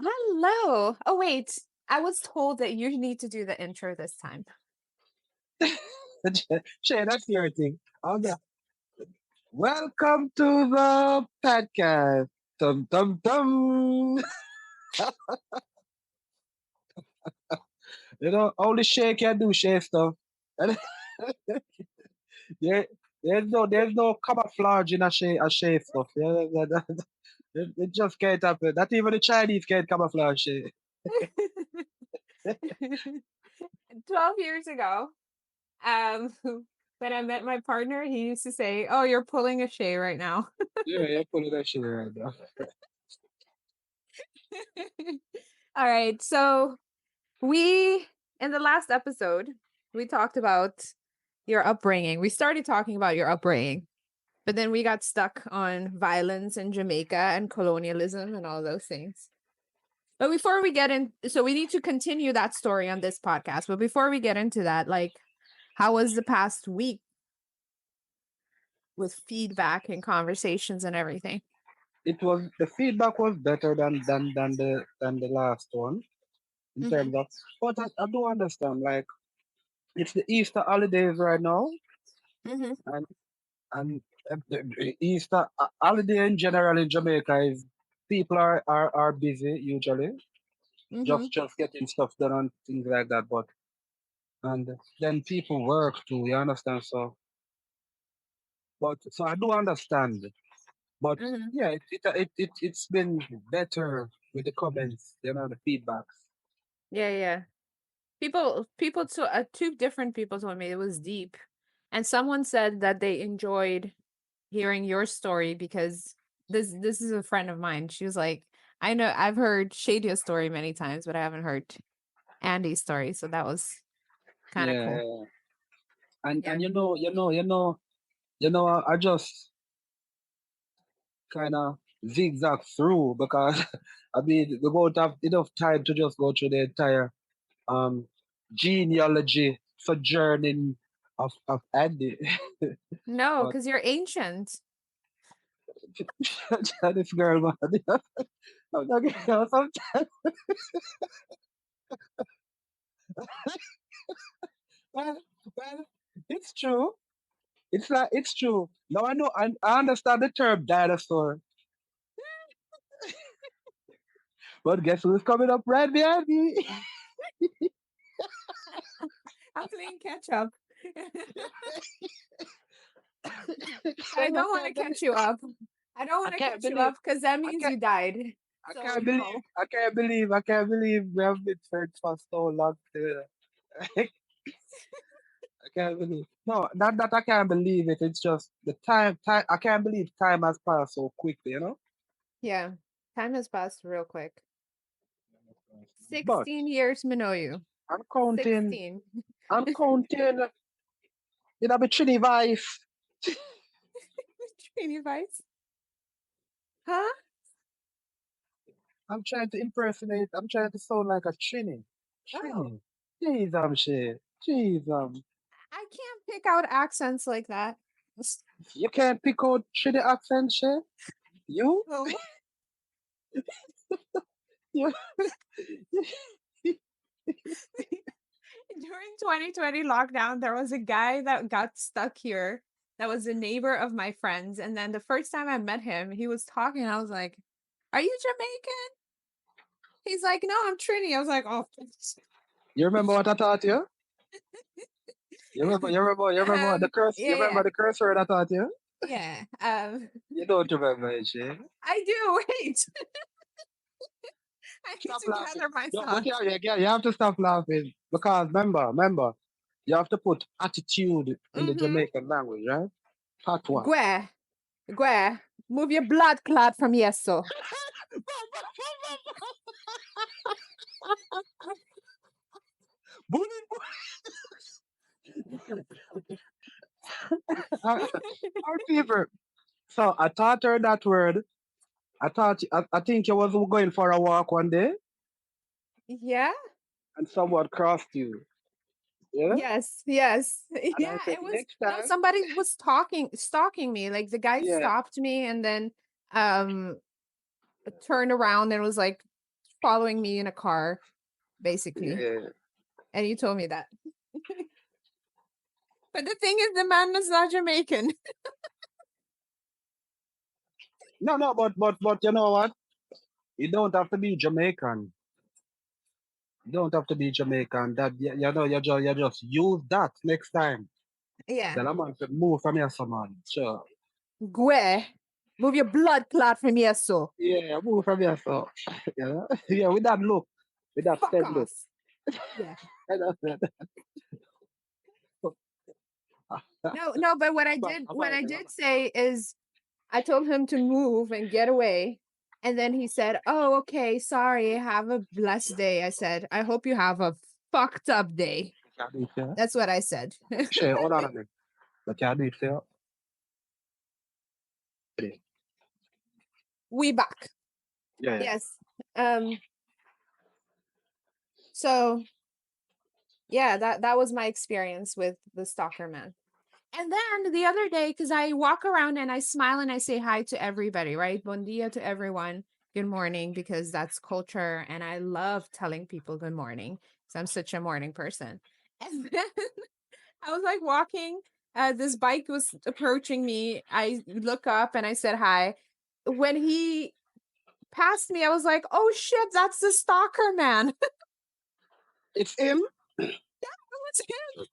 Hello. Oh, wait. I was told that you need to do the intro this time. Shay, that's your thing. Okay. Welcome to the podcast. Dum dum dum. Only Shay can do Shay stuff. And there, there's no camouflage in a Shay stuff. Yeah, it just can't happen. Not even the Chinese can camouflage Shay. 12 years ago, um, when I met my partner, he used to say, "Oh, you're pulling a Shay right now." Yeah, you're pulling that Shay right now. All right. So, we, in the last episode, we talked about your upbringing. We started talking about your upbringing, but then we got stuck on violence in Jamaica and colonialism and all those things. But before we get in, so we need to continue that story on this podcast. But before we get into that, like, how was the past week with feedback and conversations and everything? The feedback was better than the last one in Mm-hmm. terms of, but I do understand, like, it's the Easter holidays right now, Mm-hmm. and the Easter holiday in general in Jamaica is people are busy usually, Mm-hmm. just getting stuff done and things like that. But and then people work too. You understand? So I do understand. But Mm-hmm. yeah, it's been better with the comments, the feedbacks. Yeah, yeah. People, two different people told me it was deep, and someone said that they enjoyed hearing your story because this is a friend of mine. She was like, I know I've heard Shadia's story many times, but I haven't heard Andy's story, so that was kind of Yeah, cool. yeah. And Yeah. I just kind of zigzag through because I mean we won't have enough time to just go through the entire um genealogy sojourning of Andy. No, But because you're ancient. this girl, man, I'm not gonna sometimes. Well, well, it's true. It's true. Now I know I understand the term dinosaur, but guess who's coming up right behind me? I'm playing catch up. I I don't want to can't believe catch you up. I don't I want to can't catch you believe up because that I means can't you died. I So, can't you believe know. I can't believe we have been friends for so long. I can't believe. No, not that I can't believe it. It's just the time. I can't believe time has passed so quickly. Yeah. Time has passed real quick. But 16 years, Minoyu. I'm counting. 16. I'm counting. My Trini vice. Trini Vice. Huh? I'm trying to impersonate. I'm trying to sound like a Trini. Oh, Trini. Jeez, shit. Jeez, I can't pick out accents like that. You can't pick out Trini accent, shit. You? Oh. You? During 2020 lockdown, there was a guy that got stuck here that was a neighbor of my friends. And then the first time I met him, he was talking. I was like, "Are you Jamaican?" He's like, "No, I'm Trini." I was like, "Oh." You remember what I taught you? You remember the curse? You Yeah, remember yeah, the curse word I taught you? yeah. You don't remember it, shit. I do. Wait, I need Stop to laughing. gather my No, but thoughts. you have to stop laughing because remember, you have to put attitude in the Mm-hmm. Jamaican language, right? Patois. Gwe, Gwe, move your blood clot from yeso. Bully, our favorite. So I taught her that word. I think you was going for a walk one day Yeah. and someone crossed you. Yeah? Yes, yes. And I Yeah, said, it was next no, time, somebody was stalking me. Like the guy yeah, stopped me and then um turned around and was like following me in a car, basically. Yeah. And you told me that. But the thing is, the man is not Jamaican. No, but you know what? You don't have to be Jamaican. You don't have to be Jamaican. That you know, you just use that next time. Yeah. Then I'm going to move from here, some man. Sure. Gue. Move your blood clot from here, so. Yeah, move from here, so. Yeah, yeah, with that look, with that Fuck steady off. look. Yeah. I know that. No, but what I did say is I told him to move and get away. And then he said, "Oh, okay, sorry. Have a blessed day." I said, "I hope you have a fucked up day." Can do it fair. That's what I said. Sure, hold on a minute. But can do it fair. We back. Yeah, yeah. Yes. So yeah, that was my experience with the stalker man. And then the other day, because I walk around and I smile and I say hi to everybody, right? Bon dia to everyone. Good morning, because that's culture. And I love telling people good morning because I'm such a morning person. And then I was like walking, this bike was approaching me. I look up and I said hi. When he passed me, I was like, oh shit, that's the stalker man. It's him. It's him.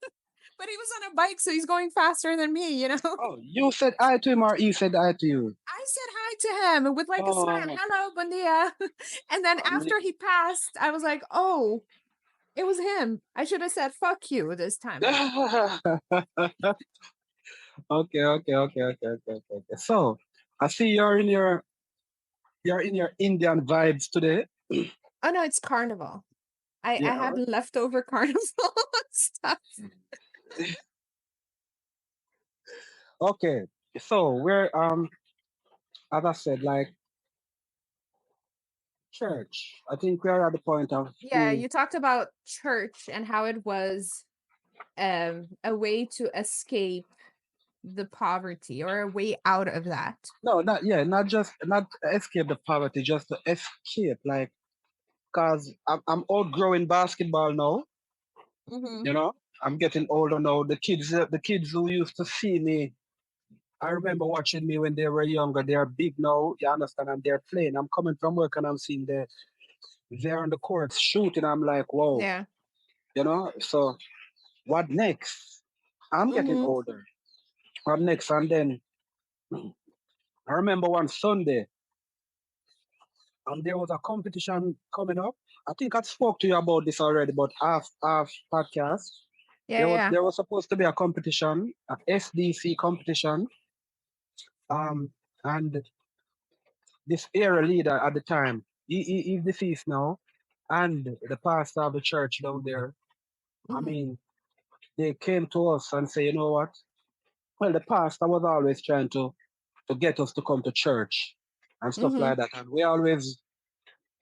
But he was on a bike, so he's going faster than me, you know? Oh, you said hi to him or he said hi to you? I said hi to him with like a smile. Oh, Hello, bon dia. And then after he passed, I was like, oh, it was him. I should have said fuck you this time. okay. So I see you're in your Indian vibes today. Oh no, it's carnival. I Yeah. had leftover carnival stuff. Okay. So we're as I said, like church. I think we are at the point of Yeah, you talked about church and how it was a way to escape the poverty or a way out of that. no, not escape the poverty, just to escape, like, cause I'm outgrowing basketball now. Mm-hmm. You know, I'm getting older now. The kids who used to see me, I remember watching me when they were younger. They are big now. You understand? And they're playing. I'm coming from work and I'm seeing they're on the courts shooting. I'm like, whoa. Yeah. You know. So what next? I'm getting Mm-hmm. older. What next? And then I remember one Sunday, and there was a competition coming up. I think I spoke to you about this already, but half podcast. Yeah. There was supposed to be a competition, a SDC competition. And this area leader at the time, he's deceased now, and the pastor of the church down there. I Mm-hmm. mean, they came to us and say, you know what? Well, the pastor was always trying to get us to come to church and stuff Mm-hmm. like that, and we always,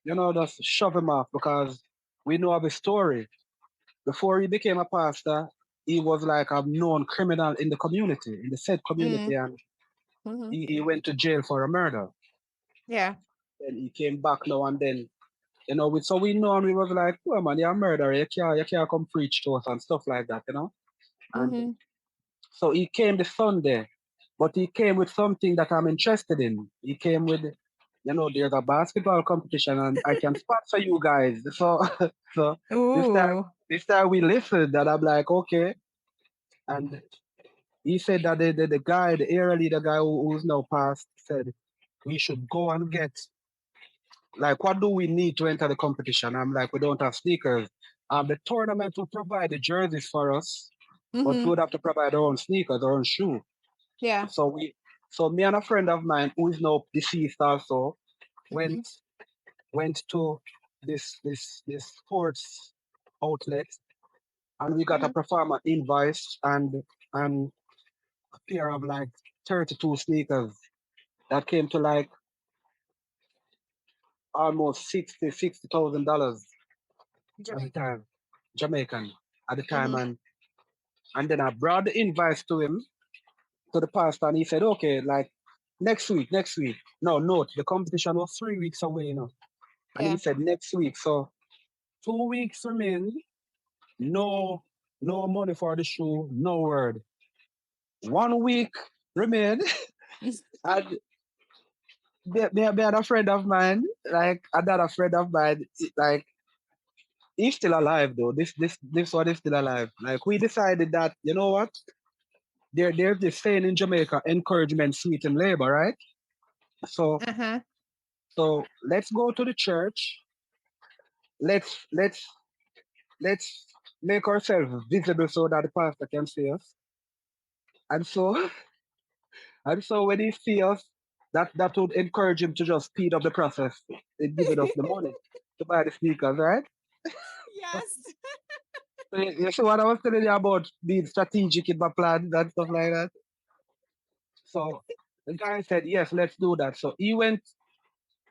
just shove him off because we know of his story. Before he became a pastor, he was like a known criminal in the community, in the said community, and Mm-hmm. he went to jail for a murder. Yeah. Then he came back now and then, so we know, and we was like, well, man, you're a murderer, you can't come preach to us and stuff like that. And Mm-hmm. so he came this Sunday, but he came with something that I'm interested in. He came with, there's a basketball competition and I can sponsor you guys. So, so this time, Ooh. this time we listened and I'm like, okay. And he said that the guy, the area leader guy who's now passed, said we should go and get, like, what do we need to enter the competition? I'm like, we don't have sneakers. The tournament will provide the jerseys for us, but we Mm-hmm. would have to provide our own sneakers, our own shoe. Yeah. So me and a friend of mine who is now deceased also went went to this sports outlet, and we got a Mm-hmm. performer invoice and a pair of like 32 sneakers that came to like almost $60,000 at the Jamaican. time, Jamaican at the time, Mm-hmm. and then I brought the invoice to him, to the pastor, and he said, okay, like next week. No, note, the competition was 3 weeks away, And he Yeah. said next week. So 2 weeks remain, no money for the shoe, no word. 1 week remain, and me and a friend of mine, like another friend of mine, like he's still alive though. This one is still alive. Like we decided that, you know what? There's this saying in Jamaica, encouragement sweeten labor, right? So Uh-huh. so let's go to the church. Let's let's make ourselves visible so that the pastor can see us. And so and so when he sees us, that would encourage him to just speed up the process in giving us the money to buy the sneakers, right? Yes. So you see what I was telling you about being strategic in my plan and stuff like that. So the guy said, yes, let's do that. So he went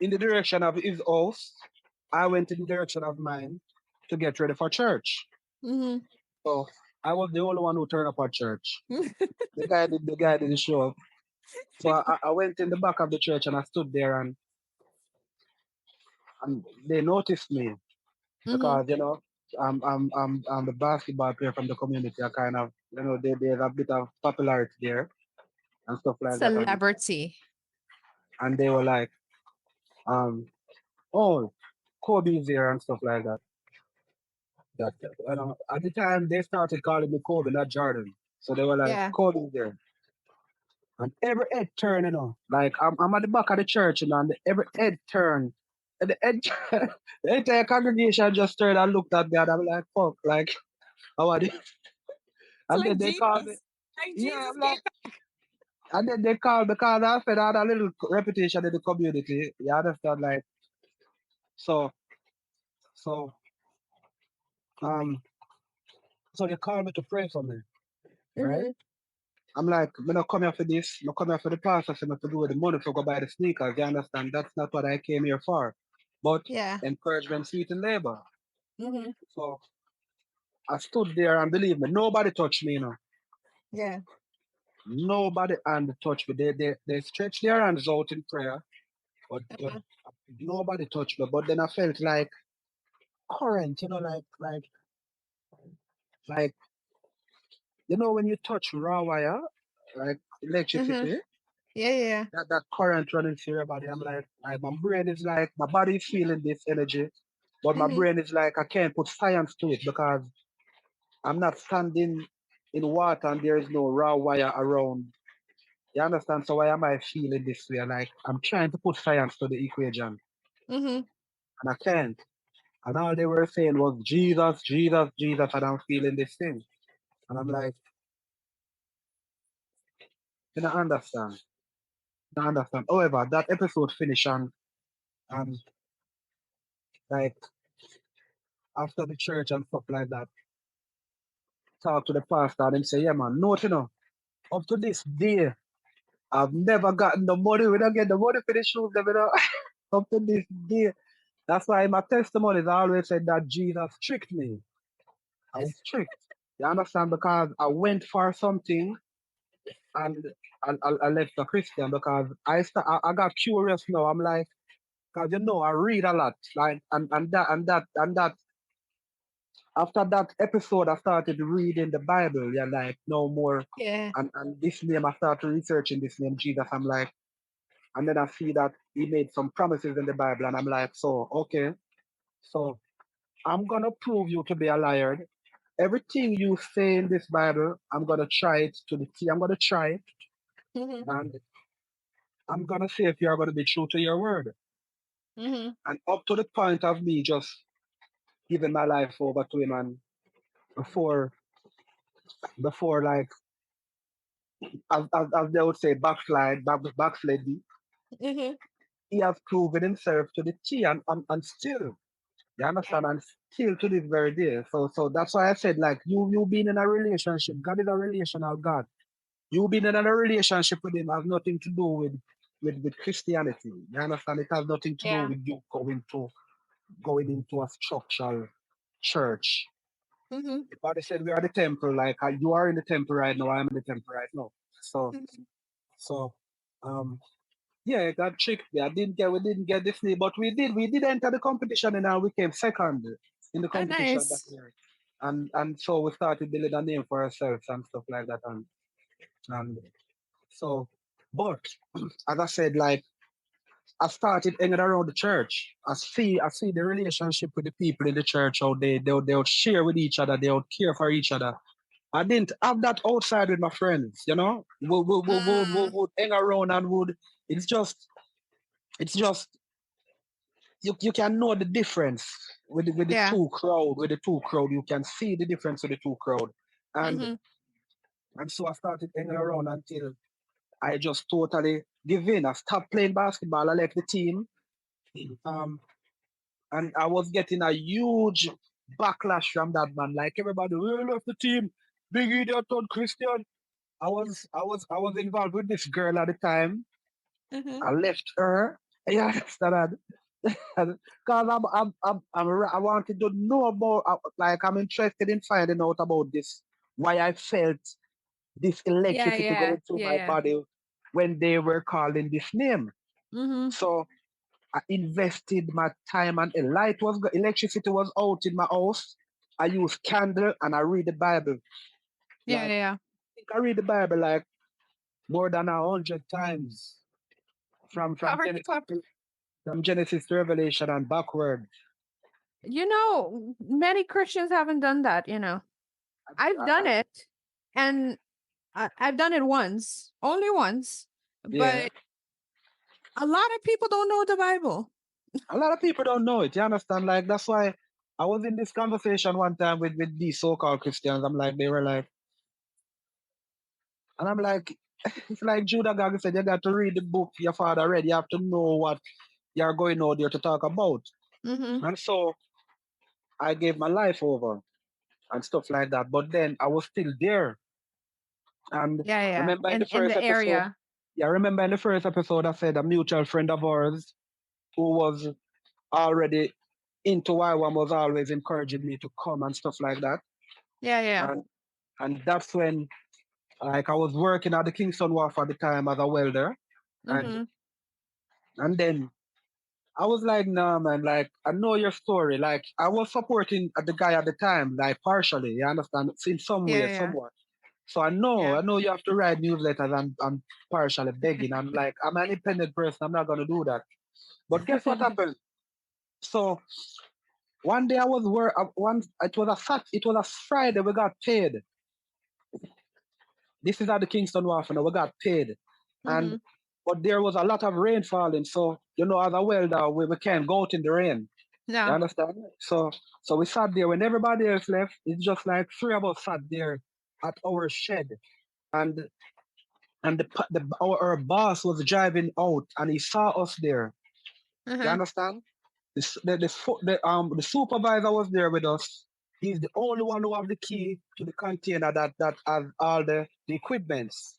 in the direction of his house. I went in the direction of mine to get ready for church. Mm-hmm. So I was the only one who turned up at church. The guy didn't show up. So I went in the back of the church and I stood there and they noticed me Mm-hmm. because I'm the basketball player from the community. I kind of there's a bit of popularity there and stuff like that. Celebrity. And they were like, um, oh, Kobe's there and stuff like that. That at the time they started calling me Kobe, not Jordan. So they were like, Yeah. Kobe's there. And every head turn, like I'm at the back of the church, and every head turn. And the head, the entire congregation just turned and looked at me, and I'm like, fuck, like, how are they? It's And like then they called me. Jesus. Like Yeah, Jesus I'm came like, and then they called because I said I had a little reputation in the community. You understand? Like, so, so, um, so they called me to pray for me, back. right? Mm-hmm. I'm like, I'm not come here for this. I'm come here for the pastor, so not to do with the money to go buy the sneakers. You understand? That's not what I came here for. But Yeah. encouragement, sweet and labor. Mm-hmm. So I stood there and believe me, nobody touched me, Yeah. Nobody and touched me. They stretched their hands out in prayer, but Uh-huh. nobody touched me. But then I felt like current, like when you touch raw wire, like Mm-hmm. electricity, Yeah, yeah. that current running through your body. I'm like my brain is like my body is feeling this energy, but my Mm-hmm. brain is like I can't put science to it because I'm not standing in water and there is no raw wire around. You understand? So why am I feeling this way? Like I'm trying to put science to the equation Mm-hmm. and I can't. And all they were saying was Jesus, Jesus, Jesus, and I'm feeling this thing. And I'm like, you don't understand. You don't understand. However, that episode finished and like after the church and stuff like that, talk to the pastor and him say, yeah man, note up to this day, I've never gotten the money. We don't get the money for the shoes, up to this day. That's why my testimonies I always said that Jesus tricked me. I was tricked. You understand? Because I went for something and I left a Christian because I got curious now. I'm like, because I read a lot. Like and that after that episode I started reading the Bible, yeah, like no more Yeah. and this name I started researching this name Jesus. I'm like, and then I see that he made some promises in the Bible and I'm like, so okay. So I'm gonna prove you to be a liar. Everything you say in this Bible, I'm gonna try it to the T. I'm gonna try it, Mm-hmm. and I'm gonna see if you're gonna be true to your word. Mm-hmm. And up to the point of me just giving my life over to him, and before, like as they would say, backslide, Mm-hmm. he has proven himself to the T, and still, you understand, and still to this very day. So that's why I said, like you being in a relationship, God is a relational God. You being in a relationship with him has nothing to do with Christianity. You understand? It has nothing to do Yeah. with you going into a structural church. Mm-hmm. The body said we are the temple, like you are in the temple right now, I'm in the temple right now. So Mm-hmm. so um yeah, it got tricked me. We didn't get this name, but we did enter the competition and we came second in the Oh, competition that nice. year. And so we started building a name for ourselves and stuff like that. And so, but as I said, like I started hanging around the church. I see the relationship with the people in the church, how they would share with each other, they would care for each other. I didn't have that outside with my friends, you know. Mm, Would hang around and would it's just you can know the difference with the yeah. two crowd. You can see the difference with the two crowd. And Mm-hmm. and so I started hanging around until I just totally give in. I stopped playing basketball, I left the team. Um and I was getting a huge backlash from that man. Like everybody, we left the team. Big idiot on Christian. I was involved with this girl at the time. Mm-hmm. I left her. You understand? Because I wanted to know about, like, I'm interested in finding out about this, why I felt this Yeah, electricity yeah, going through yeah, my yeah. body when they were calling this name. Mm-hmm. So I invested my time and electricity was out in my house. I use candle and I read the Bible. Yeah, Like, yeah. I think I read the Bible like more than 100 times from Cover to Genesis cover. from Genesis to Revelation and backward. Many Christians haven't done that, I've done I, it, and I've done it once, only once, yeah, but a lot of people don't know the Bible. a lot of people don't know it. You understand? Like that's why I was in this conversation one time with these so-called Christians. I'm like, they were like, and I'm like, it's like Judah Gag said, you got to read the book your father read. You have to know what you're going out there to talk about. Mm-hmm. And so I gave my life over and stuff like that. But then I was still there. And Yeah, yeah. remember in the In first the episode, area. yeah, remember in the first episode I said a mutual friend of ours who was already into YWAM was always encouraging me to come and stuff like that. Yeah, yeah. And and that's when like I was working at the Kingston Wharf at the time as a welder. And Mm-hmm. and then I was like, nah, man, like, I know your story. Like, I was supporting the guy at the time, like, partially, you understand? In some Yeah, way, yeah. somewhat. So Yeah. I know you have to write newsletters and partially begging. I'm like, I'm an independent person. I'm not going to do that. But guess what happened? So one day I was it was a Friday. We got paid. This is at the Kingston Wharf, and we got paid. Mm-hmm. And but there was a lot of rain falling. So as a welder, we can't go out in the rain. You No. understand? So we sat there when everybody else left. It's just like three of us sat there at our shed, and our boss was driving out, and he saw us there. You Uh-huh. understand? The supervisor was there with us. He's the only one who have the key to the container that has all the equipments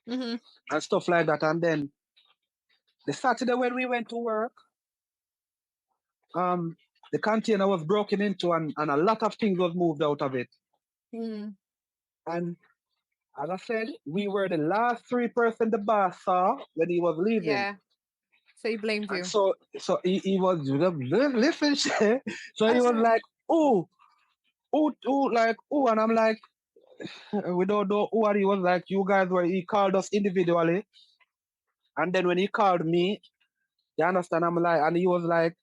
Mm-hmm. and stuff like that. And then the Saturday when we went to work, um, the container was broken into and a lot of things was moved out of it. Mm-hmm. And as I said, we were the last three person the boss saw when he was leaving. Yeah. So he blamed And you. so he was listen. So he That's was right. like, oh, and I'm like, we don't know who. And he was like, you guys were. He called us individually, and then when he called me, you understand? I'm like, and he was like,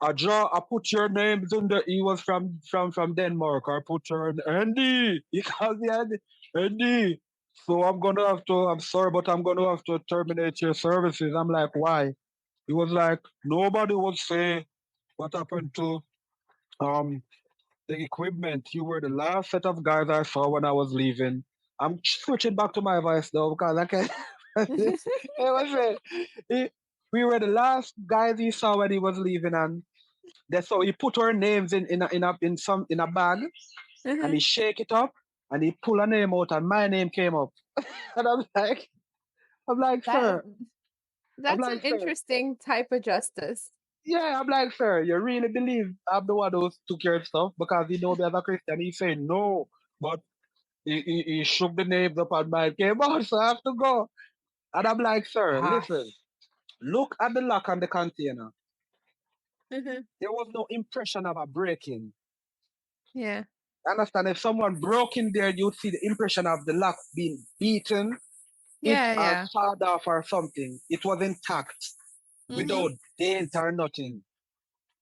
I put your names in the. He was from Denmark. I put your Andy. He called me Andy. So I'm gonna have to. I'm sorry, but I'm gonna have to terminate your services. I'm like, why? He was like, nobody would say what happened to um the equipment. You were the last set of guys I saw when I was leaving. I'm switching back to my voice though because I can't. It was we were the last guys he saw when he was leaving, and that's so he put our names in a bag, and Uh-huh. he shake it up, and he pull a name out, and my name came up, and I'm like, That sir, I'm that's an like, sir, interesting type of justice. yeah, I'm like, sir, you really believe I'm the one who took your stuff because he know me as a Christian? He said no, but he shook the names up, and mine came out, so I have to go. And I'm like, sir, listen, Gosh. look at the lock on the container. Mm-hmm. There was no impression of a break-in. Yeah. Understand? If someone broke in there, you'd see the impression of the lock being beaten, it Yeah. or Yeah. sawed off or something. It was intact, Mm-hmm. without dent or nothing.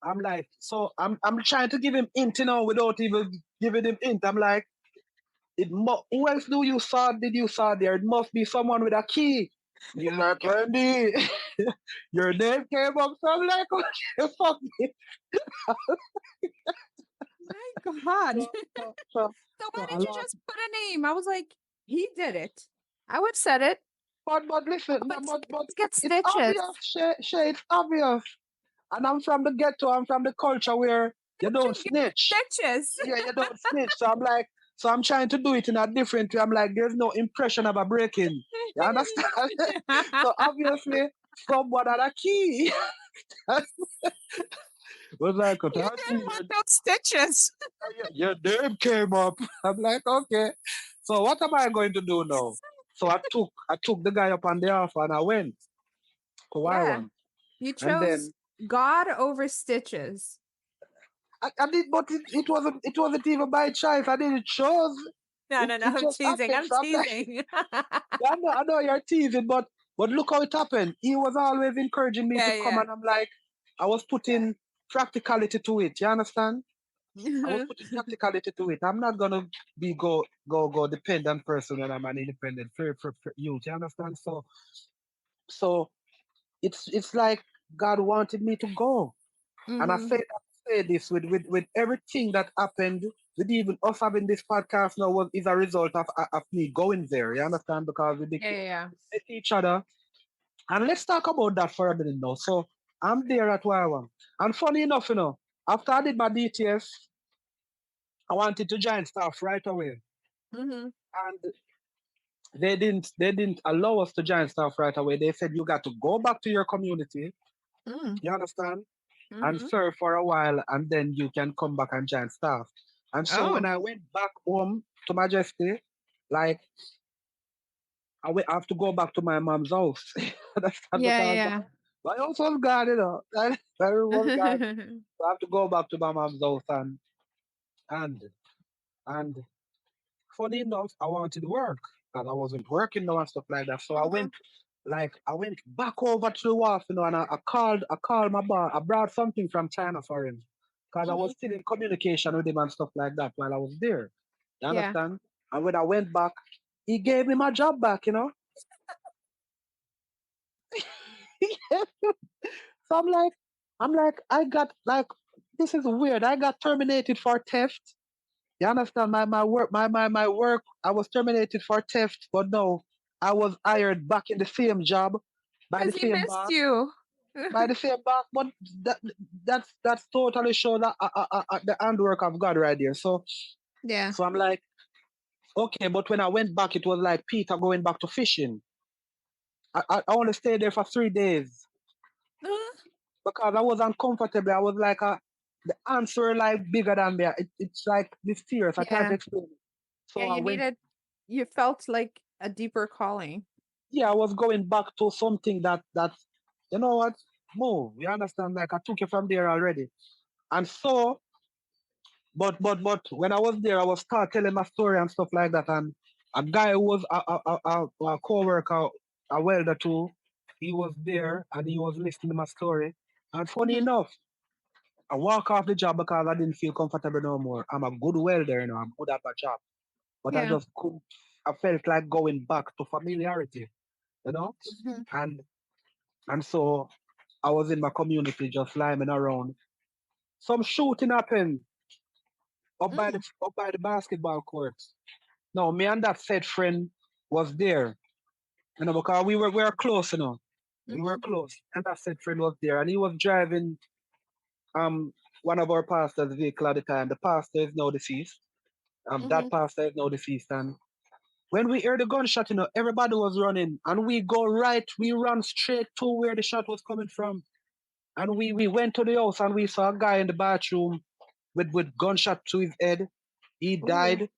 I'm like, so I'm trying to give him hint, without even giving him hint. I'm like, who else did you saw there? It must be someone with a key. He's like, Andy, your name came up. So I'm like, okay, fuck me. My God. So, so, so, So why so a did you lot. just put a name? I was like, he did it. I would have said it. But listen, But but get it's stitches. obvious, Shay, it's obvious. And I'm from the ghetto. I'm from the culture where you don't You get snitch. stitches. Yeah, you don't snitch. So I'm like, so I'm trying to do it in a different way. I'm like, there's no impression of a break-in. You understand? So obviously, someone had a key. Was like, You didn't want those stitches. your name came up. I'm like, okay. So what am I going to do now? So I took the guy up on the offer and I went to Yeah. YWAM. You And chose then God over stitches. I did, but it wasn't even by choice. I didn't choose. No, no, no. It I'm just teasing. happened. I'm So I'm like, teasing. I know you're teasing, but look how it happened. He was always encouraging me to come, Yeah, and I'm like, I was putting practicality to it. You understand? I was yeah. putting practicality to it. I'm not gonna be go dependent person when I'm an independent for youth. You understand? So it's like God wanted me to go, and I Mm-hmm. say this with everything that happened. With even us having this podcast now is a result of me going there. You understand? Because we Yeah, yeah, met each other. And let's talk about that for a minute now. So I'm there at YWAM. And funny enough, after I did my DTS, I wanted to join staff right away. yeah. Mm-hmm. And they didn't allow us to join staff right away. They said you got to go back to your community, you understand, and Mm-hmm. serve for a while and then you can come back and join staff. And so when Oh, I went back home to Majesty, like I have to go back to my mom's house. Understand? yeah, Because yeah. my house was gone, my room was gone. So I have to go back to my mom's house and and funny enough, I wanted work. And I wasn't working now and stuff like that. So Mm-hmm. I went back over to the wharf, and I called my bar. I brought something from China for him. Because I Mm-hmm. was still in communication with him and stuff like that while I was there. You Yeah. understand? And when I went back, he gave me my job back. So I'm like, I got like this is weird. I got terminated for theft. You understand? My work, my work, I was terminated for theft, but no, I was hired back in the same job by the Because he same missed boss. you. By the same boss, but that that's totally show that the handwork of God right there. So Yeah. I'm like, okay, but when I went back, it was like Peter going back to fishing. I only stayed there for 3 days because I was uncomfortable. I was like, the ants were like bigger than me. It's like mysterious. I can't Yeah. explain it. Yeah, So I went. you felt like a deeper calling. Yeah, I was going back to something that you know what, move. You understand? Like I took it from there already. And so, but when I was there, I was start telling my story and stuff like that. And a guy who was a co-worker, a welder too, he was there and he was listening to my story. And funny Mm-hmm. enough, I walk off the job because I didn't feel comfortable no more. I'm a good welder, I'm good at my job. But I Yeah. just couldn't, I felt like going back to familiarity, you know? Mm-hmm. And and so I was in my community just liming around. Some shooting happened up by the basketball courts. No, me and that said friend was there, because we were close, We were Mm-hmm. close. And that said friend was there and he was driving um one of our pastor's vehicle at the time. The pastor is now deceased. Mm-hmm. That pastor is now deceased. And when we heard the gunshot, everybody was running. And we run straight to where the shot was coming from. And we went to the house and we saw a guy in the bathroom with gunshot to his head. He Ooh. died.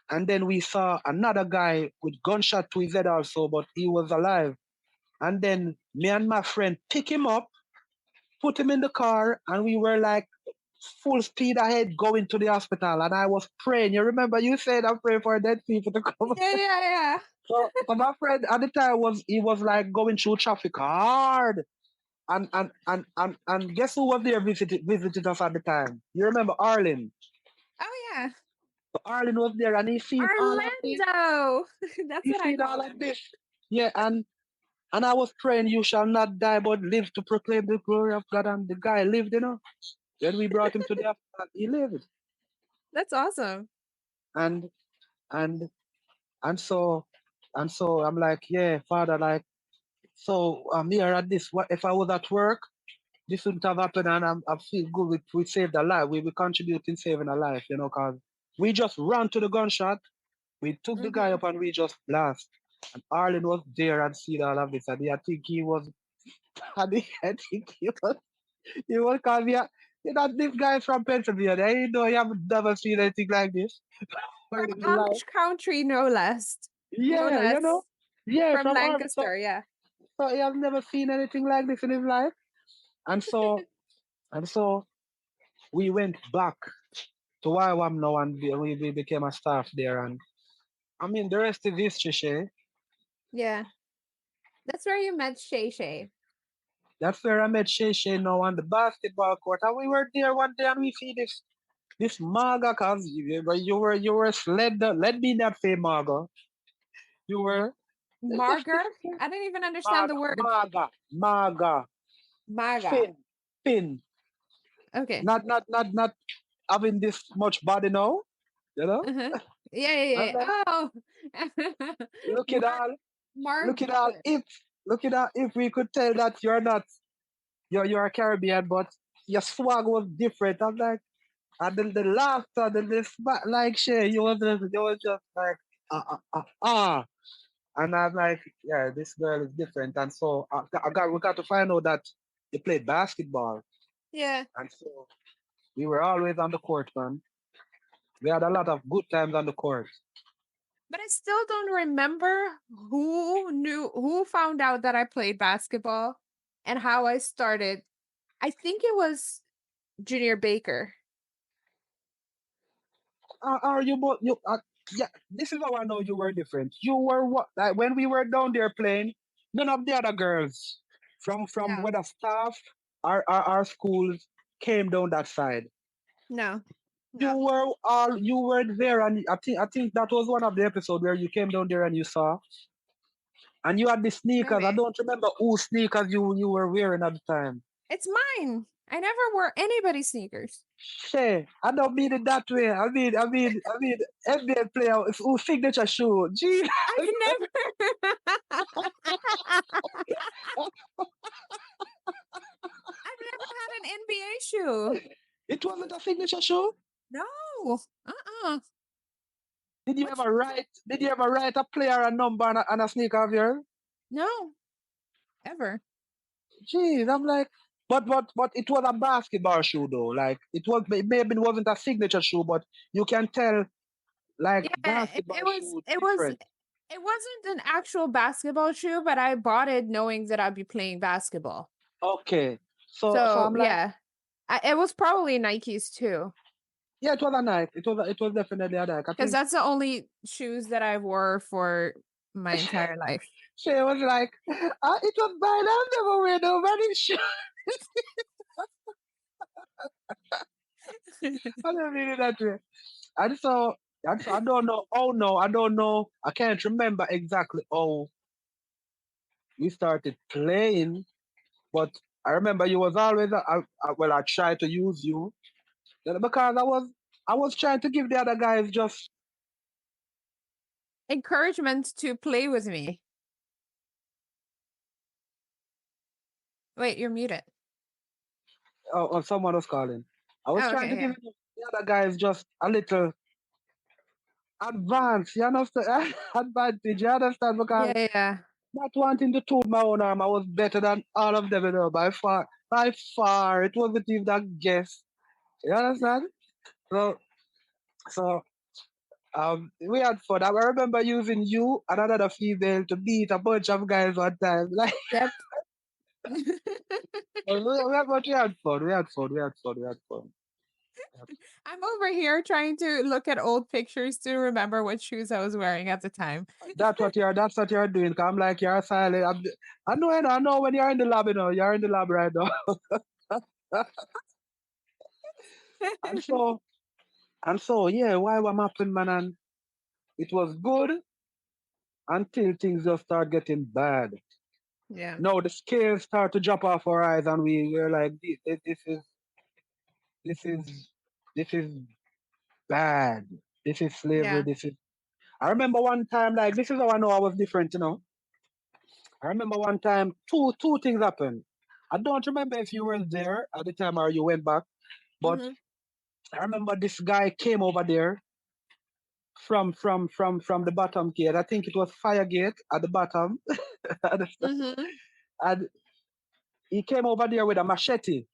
And then we saw another guy with gunshot to his head also, but he was alive. And then Me and my friend pick him up, put him in the car, and we were like full speed ahead going to the hospital. And I was praying. You remember you said I'm praying for dead people to come. Yeah. So my friend at the time was like going through traffic hard. And guess who was there visiting us at the time? You remember Arlen? Oh yeah. So Arlen was there and he seen all of this. Orlando. That's He what I seen all call of him. this. Yeah, and I was praying, you shall not die, but live to proclaim the glory of God. And the guy lived, you know. When we brought him to the hospital, he lived. That's awesome. And and and so I'm like, yeah, Father, like, so I'm here at this. What if I was at work? This wouldn't have happened, and I feel good. We saved a life. We contribute in saving a life, you know, because we just ran to the gunshot. We took the guy Hmm. up and we just blast. And Arlen was there and see all of this. And I think he was, I think he was, cause you know, this guy is from Pennsylvania. You know, he have never seen anything like this From in his life. Amish country, no less. No Yeah, you know, less. yeah, From from Arlen. So, Lancaster, yeah. so he has never seen anything like this in his life. And so, and so we went back to YWAM now and we became a staff there. And I mean, the rest is history, Shay. Yeah. That's where you met Shay Shay. That's where I met Shay Shay now on the basketball court. And we were there one day and we see this Maga, cause you were let me not say Maga. You were Marger? I didn't even understand the word. Maga, Maga. Finn, Finn. Okay. Not having this much body now, you know? Uh-huh. Yeah. And like, Oh. look at Mark all, look at all, Marger. if we could tell that you're a Caribbean, but your swag was different. I'm like, and the laughter, like shit, you was just like and I'm like, yeah, this girl is different. And so we got to find out that he played basketball, Yeah. and so we were always on the court, man. We had a lot of good times on the court. But I still don't remember who found out that I played basketball and how I started. I think it was Junior Baker. Are you both you? Yeah, this is how I know you were different. You were what? Like when we were down there playing, none of the other girls from No. whether staff our schools came down that side. No. You No. were you were there, and I think that was one of the episodes where you came down there and you saw, and you had the sneakers. I Maybe. don't remember whose sneakers you were wearing at the time. It's mine. I never wore anybody's sneakers. Hey, I don't mean it that way. I mean NBA player who signature shoe. Gee, I've never I've never had an NBA shoe. it wasn't a signature shoe. No. Uh-uh. Did you Which ever write? Did you ever write a player a number on a sneaker of yours? no, ever. Jeez, I'm like, but it was a basketball shoe though. Like maybe it wasn't a signature shoe, but you can tell like Yeah, basketball it was shoe it was different. it wasn't an actual basketball shoe, but I bought it knowing that I'd be playing basketball. Okay, so So I'm like, yeah, it was probably Nikes too, yeah, it was a Nike. It was definitely a Nike. I because think that's the only shoes that I wore for my entire life. she was like, it was mine. I've never wear nobody's shoe. I don't mean it that way. And so, I don't know. Oh no, I don't know. I can't remember exactly how we started playing, but I remember you was always. Well, I tried to use you because I was trying to give the other guys just. Encouragement to play with me. Wait, you're muted. Oh, someone was calling. I was Oh, trying okay, to give yeah. the other guys just a little advance. You understand? Advantage. You understand? Because Yeah. not wanting to toot my own arm, I was better than all of them, you know, by far. By far, it wasn't even that guess. You understand? So, so we had fun. I remember using you and another female to beat a bunch of guys one time. Like, Yep. But we had fun. We had fun. We had fun. We had fun. I'm over here trying to look at old pictures to remember what shoes I was wearing at the time. That's what you're doing. 'Cause I'm like you're silent. I know when you're in the lab, you're in the lab right now. and so yeah, why what happened, man? And it was good until things just start getting bad. Yeah. No, the scales start to drop off our eyes, and we're like, this is this is bad. This is slavery. Yeah. This is. I remember one time, like this is how I know I was different. I remember one time, two things happened. I don't remember if you were there at the time or you went back, but Mhm. I remember this guy came over there from the bottom gate. I think it was fire gate at the bottom, Mhm. and he came over there with a machete.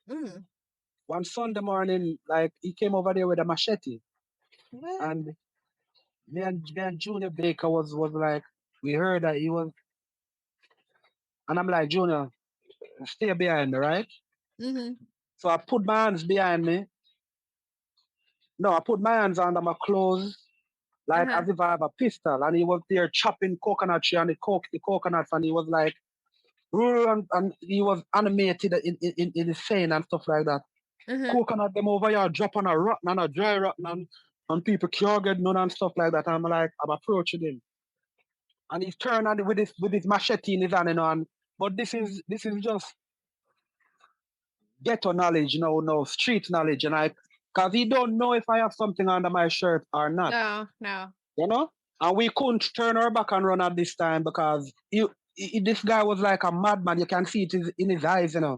Mhm. One Sunday morning, like he came over there with a machete, What? and me and Junior Baker was like, we heard that he was, and I'm like, Junior, stay behind me, right? Mhm. So I put my hands behind me. No, I put my hands under my clothes, like Uh-huh. as if I have a pistol, and he was there chopping coconut tree and the coconuts, and he was like, "Rrr," and he was animated in his saying and stuff like that. Mhm. Coconut them over here drop on a rotten and a dry rotten and people can't get none and stuff like that. I'm like, I'm approaching him. And he's turned on with his machete in his hand, and but this is just ghetto knowledge, no street knowledge, and cause he don't know if I have something under my shirt or not, No, no. you know. And we couldn't turn our back and run at this time because this guy was like a madman. You can see it in his eyes. Yeah,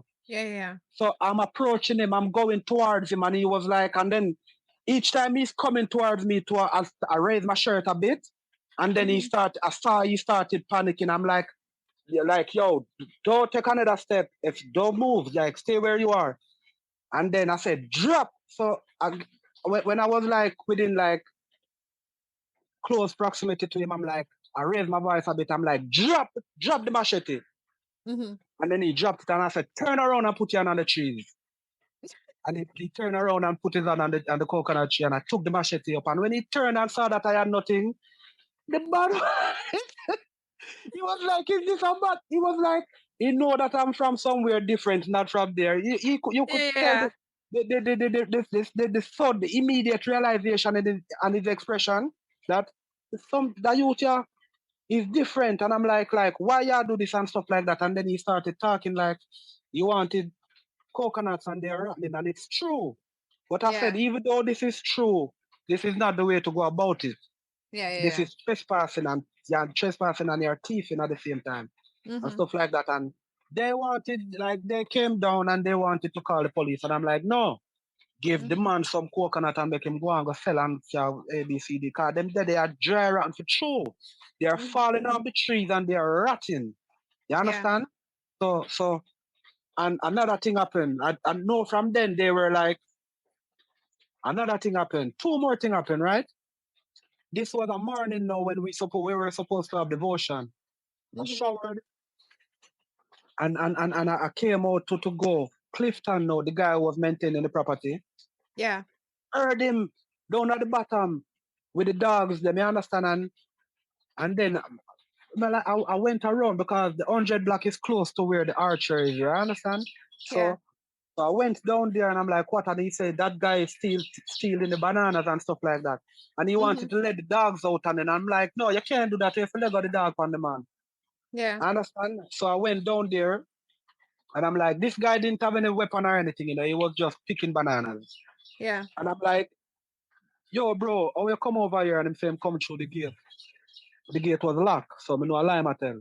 yeah. So I'm approaching him. I'm going towards him, and he was like, and then each time he's coming towards me, I raise my shirt a bit, and then Mhm. I saw he started panicking. I'm like, yeah, like, yo, don't take another step. If don't move, like, stay where you are. And then I said, drop. So when I was like within like close proximity to him, I'm like, I raised my voice a bit. I'm like, drop the machete. Mhm. And then he dropped it, and I said, turn around and put your hand on the trees. And he turned around and put his hand on the coconut tree, and I took the machete up. And when he turned and saw that I had nothing, the man, he was like, is this a bat? He was like, he know that I'm from somewhere different, not from there. You could tell Yeah. the thought, the immediate realization and his expression that the youth here is different. And I'm like, why y'all do this and stuff like that? And then he started talking like he wanted coconuts and they're rotten, and it's true. But I said, Yeah. even though this is true, this is not the way to go about it. Yeah, This yeah, is trespassing, and you're trespassing and you're thieving at the same time yeah. and Mhm. stuff like that. And they came down and they wanted to call the police. And I'm like, no, give the Mhm. man some coconut and make him go and go sell and sell ABCD. Because they are dry rotten for true. They are Mhm. falling off the trees and they are rotting. You Yeah. understand? So, and another thing happened. I know from then they were like, another thing happened. Two more thing happened, right? This was a morning now when we were supposed to have devotion. I Mhm. showered and I came out to go. Clifton now, the guy who was maintaining the property, Yeah. heard him down at the bottom with the dogs, them, you understand? And then I went around because the 100 block is close to where the archer is, you understand? Yeah. So I went down there and I'm like, what? And he said that guy is stealing the bananas and stuff like that. And he wanted Mhm. to let the dogs out, and then I'm like, no, you can't do that. You have to let go the dog on the man. Yeah. I understand? So I went down there and I'm like, this guy didn't have any weapon or anything. He was just picking bananas. Yeah. And I'm like, yo, bro, how you come over here? And him say him come through the gate. The gate was locked, so I know a lie I tell.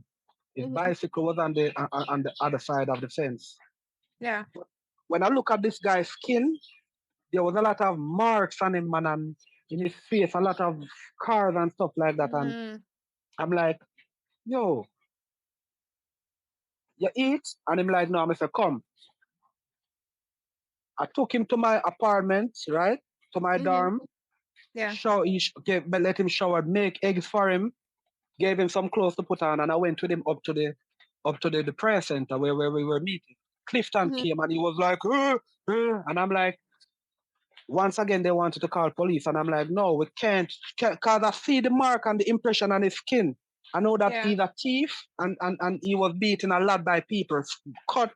His Mhm. bicycle was on the other side of the fence. Yeah. When I look at this guy's skin, there was a lot of marks on him, man, and in his face, a lot of scars and stuff like that. And Mhm. I'm like, yo, you eat? And him like, no, I said, come. I took him to my apartment, right? To my Mhm. dorm. Yeah. Let him shower, make eggs for him, gave him some clothes to put on, and I went with him up to up to the prayer center where we were meeting. Clifton Mhm. came and he was like, and I'm like, once again, they wanted to call police. And I'm like, no, we can't. Because I see the mark and the impression on his skin. I know that Yeah. he's a thief and he was beaten a lot by people, cut,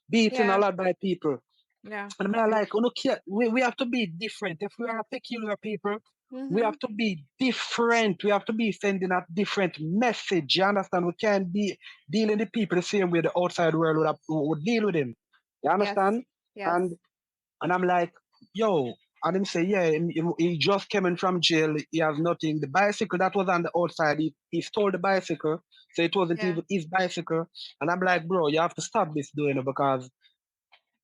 beaten a Yeah. lot by people. Yeah. And I'm like, oh, look here, we have to be different. If we are a peculiar people, we have Mhm. to be different. We have to be sending a different message. You understand? We can't be dealing with people the same way the outside world would deal with him. You Yes. understand? And Yes. and I'm like, yo, and him say, yeah, he just came in from jail. He has nothing. The bicycle that was on the outside, he stole the bicycle. So it wasn't Yeah. even his bicycle. And I'm like, bro, you have to stop this doing it because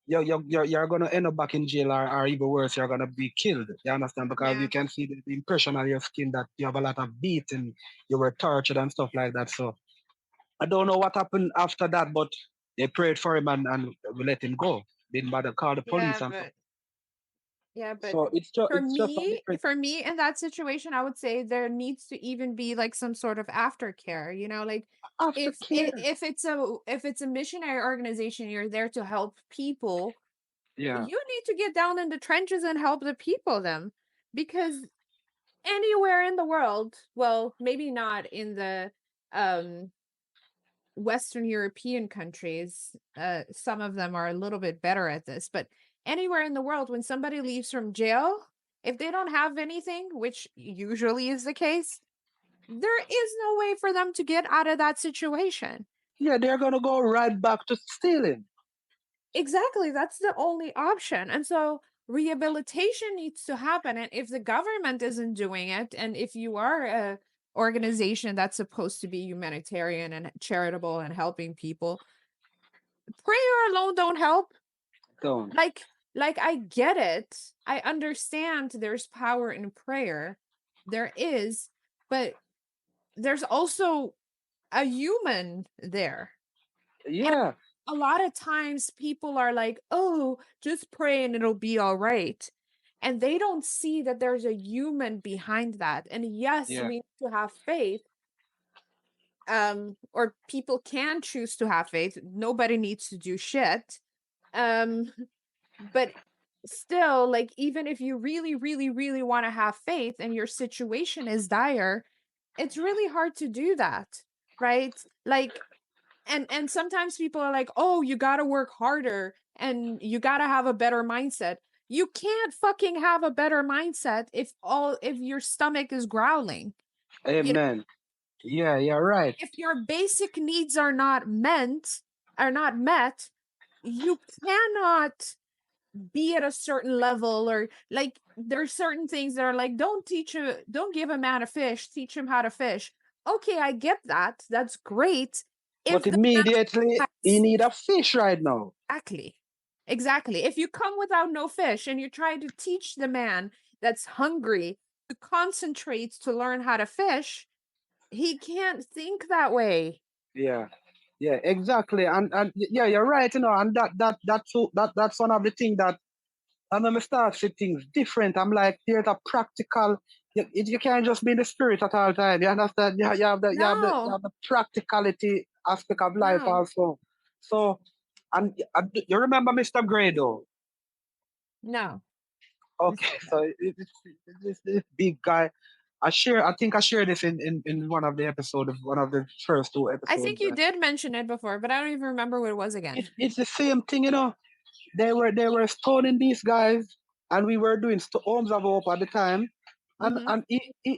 you're gonna end up back in jail or even worse, you're gonna be killed. You understand? Because you Yeah. can see the impression on your skin that you have a lot of beating, you were tortured and stuff like that. So I don't know what happened after that, but they prayed for him and we let him go. Didn't bother call the police Yeah, and stuff. but yeah, but So it's just a different. for me in that situation, I would say there needs to even be like some sort of aftercare, like Aftercare. if it's a missionary organization, you're there to help people, Yeah. you need to get down in the trenches and help the people them because anywhere in the world, well, maybe not in the um Western European countries, some of them are a little bit better at this, but anywhere in the world, when somebody leaves from jail, if they don't have anything, which usually is the case, there is no way for them to get out of that situation. Yeah, they're gonna go right back to stealing. Exactly. That's the only option. And so rehabilitation needs to happen. And if the government isn't doing it, and if you are a organization that's supposed to be humanitarian and charitable and helping people, prayer alone don't help. Don't. like I get it, I understand there's power in prayer, there is, but there's also a human there. And Yeah. a lot of times people are like, oh, just pray and it'll be all right, and they don't see that there's a human behind that. And yes, Yeah. we need to have faith, or people can choose to have faith, nobody needs to do shit, um but still, like, even if you really really really want to have faith and your situation is dire, it's really hard to do that, right? Like, and sometimes people are like, oh, you got to work harder and you got to have a better mindset. You can't fucking have a better mindset if your stomach is growling. You know, Amen. Yeah, you're right. if your basic needs are not met, you cannot be at a certain level, or like there's certain things that are like, don't give a man a fish, teach him how to fish. Okay, I get that, that's great. But If the immediately you has need a fish right now. exactly exactly if you come without no fish and you try to teach the man that's hungry to concentrate to learn how to fish, he can't think that way. Yeah. Yeah, exactly. And you're right, and that's one of the things that and when I start see things different, I'm like, there's a practical. You can't just be in the spirit at all time. You understand? You No, have the practicality aspect of life no, also. So, and you remember Mr. Grado? no. Okay, so this big guy. I think I shared this in one of the episodes, one of the first two I episodes. think you did mention it before, but I don't even remember what it was again. It's the same thing. They were stoning these guys, and we were doing homes of hope at the time, and Mm-hmm. and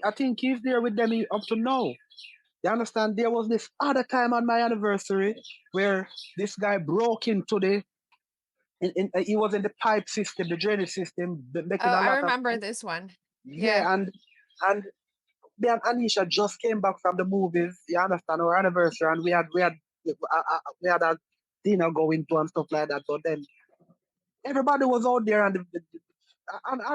I think he's there with them up to now. You understand? There was this other time on my anniversary where this guy broke into he was in the pipe system, the drainage system, Oh, making a I lot of remember this one. Yeah. yeah, and me and Anisha just came back from the movies. You understand our anniversary, and we had a dinner going to and stuff like that. So then everybody was out there, and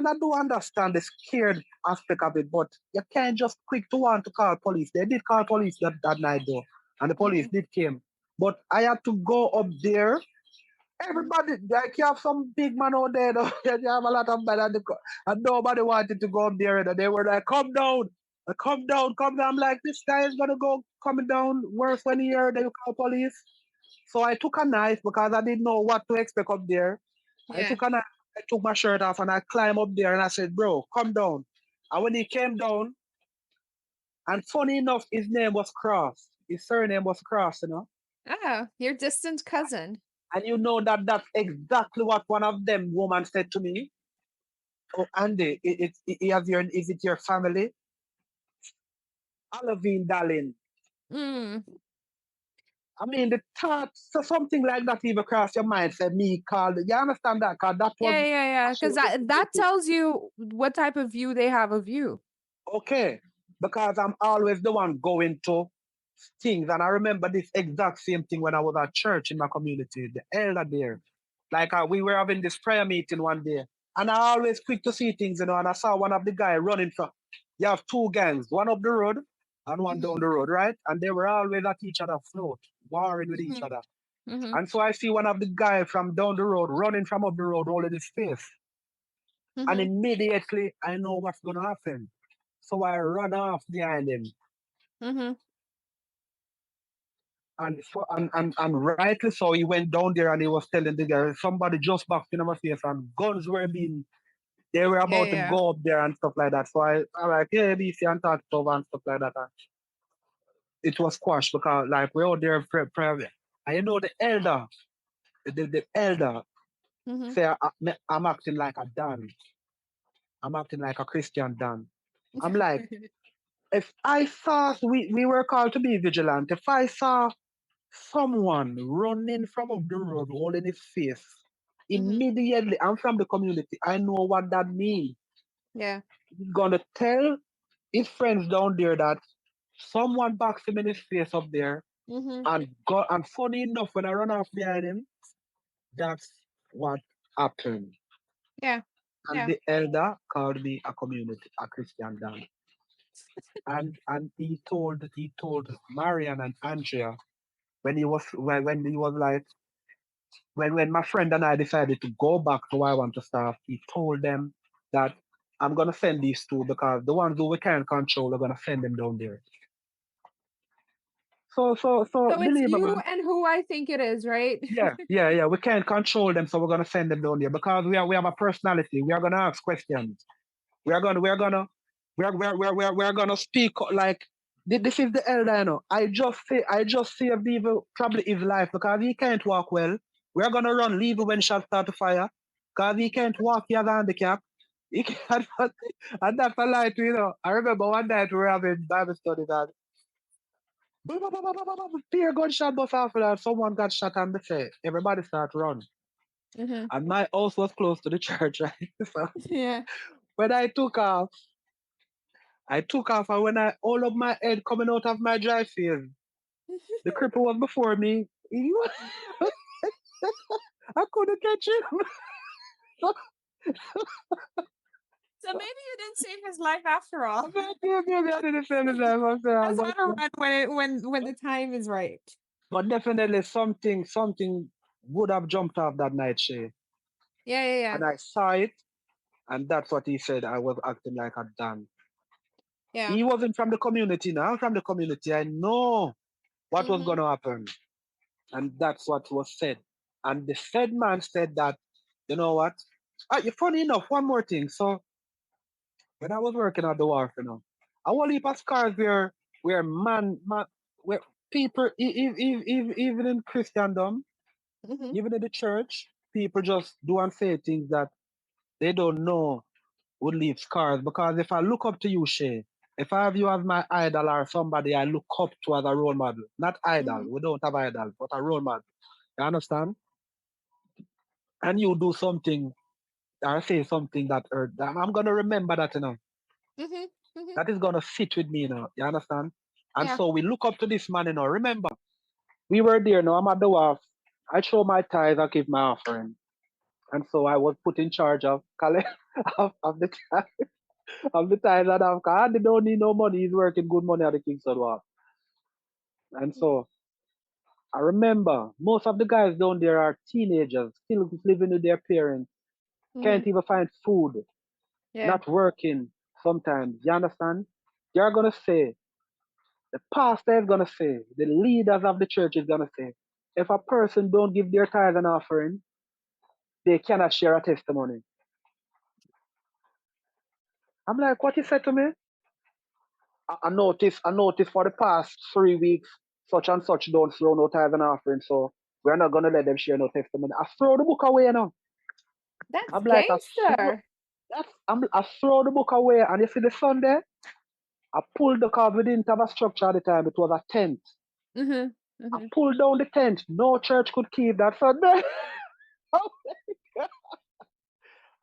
I do understand the scared aspect of it, but you can't just quick to want to call police. They did call police that night though, and the police Mhm, did came. But I had to go up there. mhm. Everybody, like you have some big man out there, though. You have a lot of men, and nobody wanted to go up there. And they were like, "Come down." Come down, come down. I'm like, this guy is gonna go coming down worse when he heard they call police. So I took a knife because I didn't know what to expect up there. I Yeah. took a knife, I took my shirt off and I climbed up there and I said, bro, come down. And when he came down, and funny enough, his name was Cross. His surname was Cross, you know. Oh, your distant cousin. And you know that that's exactly what one of them woman said to me. Oh, Andy, is it your family? Alavine, darling. Mm. I mean, the thought, so something like that even crossed your mind, said me called. You understand that? Because that was Yeah. Because actually that tells you what type of view they have of you. okay. Because I'm always the one going to things. And I remember this exact same thing when I was at church in my community, the elder there. Like we were having this prayer meeting one day. And I always quick to see things, you know, and I saw one of the guys running from, you have two gangs, one up the road and one down Mm-hmm. the road, right? And they were always at each other float, warring with each Mm-hmm. other. Mm-hmm. And so I see one of the guys from down the road running from up the road, holding his face. And Mm-hmm. immediately I know what's going to happen. So I run off behind him. Mm-hmm. And rightly so, he went down there and he was telling the guy, somebody just backed in my face and guns were being, they were about to Yeah. go up there and stuff like that. So I like, yeah, BC and talk to and stuff like that. And it was squashed because like we're out there private. And you know the elder, the elder Mm-hmm. say I'm acting like a Dan. I'm acting like a Christian Dan. I'm like, if I saw, we were called to be vigilant. If I saw someone running from up the road holding his face, Mm-hmm. immediately, I'm from the community, I know what that means. Yeah. He's gonna tell his friends down there that someone backs him in his face up there, Mm-hmm. and funny enough, when I run off behind him, that's what happened. Yeah. And Yeah. the elder called me a community, a Christian Dan. And he told Marian and Andrea when he was like when my friend and I decided to go back to YWAM to staff, he told them that I'm gonna send these two because the ones who we can't control are gonna send them down there. So So it's believe me, you man. and who I think it is, right? Yeah. We can't control them, so we're gonna send them down there because we have a personality. We are gonna ask questions. We are gonna we are gonna we are gonna speak like this is the elder, you know. I just see Vivo probably his life because he can't walk well. We are gonna run leave when shots start to fire. Because he can't walk, he has a handicap. He can't and that's a lie to you know. I remember one night we were having Bible study that fear gunshot bust after that. Someone got shot and they say everybody start run. Mm-hmm. And my house was close to the church, right? So Yeah. when I took off and when I all of my head coming out of my drive field, the cripple was before me. I couldn't catch him. So maybe you didn't save his life after all. Maybe I didn't feel the time. Just how to run when the time is right. But definitely something would have jumped off that night, Shay. Yeah. And I saw it, and that's what he said. I was acting like a Dan. Yeah. He wasn't from the community. Now I'm from the community. I know what was Mm-hmm. going to happen. And that's what was said. And the said man said that, you know what? Funny enough, one more thing. So when I was working at the wharf, you know, I want heap of scars where man where people even in Christendom, Mm-hmm. even in the church, people just do and say things that they don't know would leave scars. Because if I look up to you, Shay, if I have you as my idol or somebody I look up to as a role model, not idol, Mm-hmm. we don't have idol, but a role model. You understand? And you do something or say something that hurt them, I'm gonna remember that, you know. Mm-hmm. Mm-hmm. That is gonna sit with me, you know. You understand? And Yeah. so we look up to this man, you know. Remember, we were there, now I'm at the wharf. I show my tithe, I give my offering. And so I was put in charge of collect of the of the tithe and of God. They don't need no money, he's working good money at the Kingston Wharf. And so I remember most of the guys down there are teenagers, still living with their parents, Mm-hmm. can't even find food, Yeah. not working sometimes. You understand? They're gonna say, the pastor is gonna say, the leaders of the church is gonna say, if a person don't give their tithe and offering, they cannot share a testimony. I'm like, what he said to me? I noticed for the past 3 weeks, such and such don't throw no tithe and offering, so we're not gonna let them share no testimony. I throw the book away now. That's I'm like, gangster. I throw the book away, and you see the Sunday, I pulled the cover. We didn't have a structure at the time. It was a tent. Mm-hmm. I Mm-hmm. pulled down the tent. No church could keep that Sunday.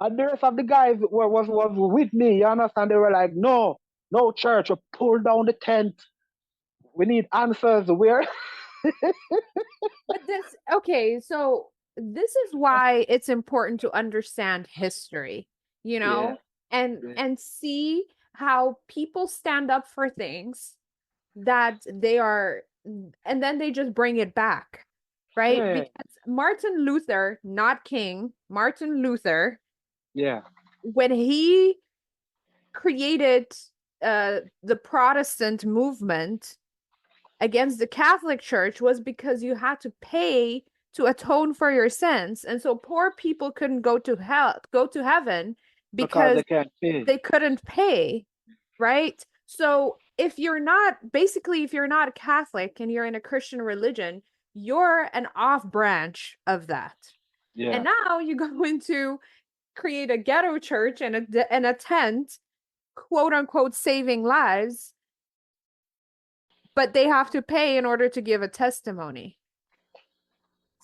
And the rest of the guys was with me. You understand? They were like, no, no church. We pulled down the tent. We need answers. Where? But this, okay, so this is why it's important to understand history, you Yeah, know, and yeah, and see how people stand up for things that they are, and then they just bring it back, right? yeah, Because Martin Luther, not King, Martin Luther, yeah. when he created the Protestant movement against the Catholic Church was because you had to pay to atone for your sins. And so poor people couldn't go to heaven Because because they can't pay. they couldn't pay, right? So if you're not, basically, if you're not a Catholic and you're in a Christian religion, you're an off branch of that. And Yeah, now you go into create a ghetto church and a tent, quote unquote, saving lives, but they have to pay in order to give a testimony.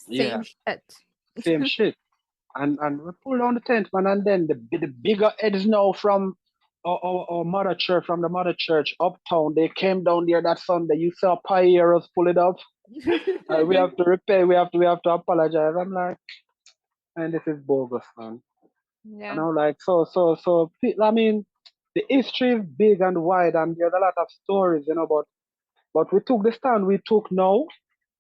yeah. Same shit. Same shit. And we pulled down the tent, man. And then the bigger heads now from our mother church, from the mother church uptown, they came down there that Sunday. You saw pioneers pull it up. We have to repair. We have to apologize. I'm like, man, this is bogus, man. And Yeah. I'm like, I mean, the history is big and wide, and there's a lot of stories, but we took the stand we took now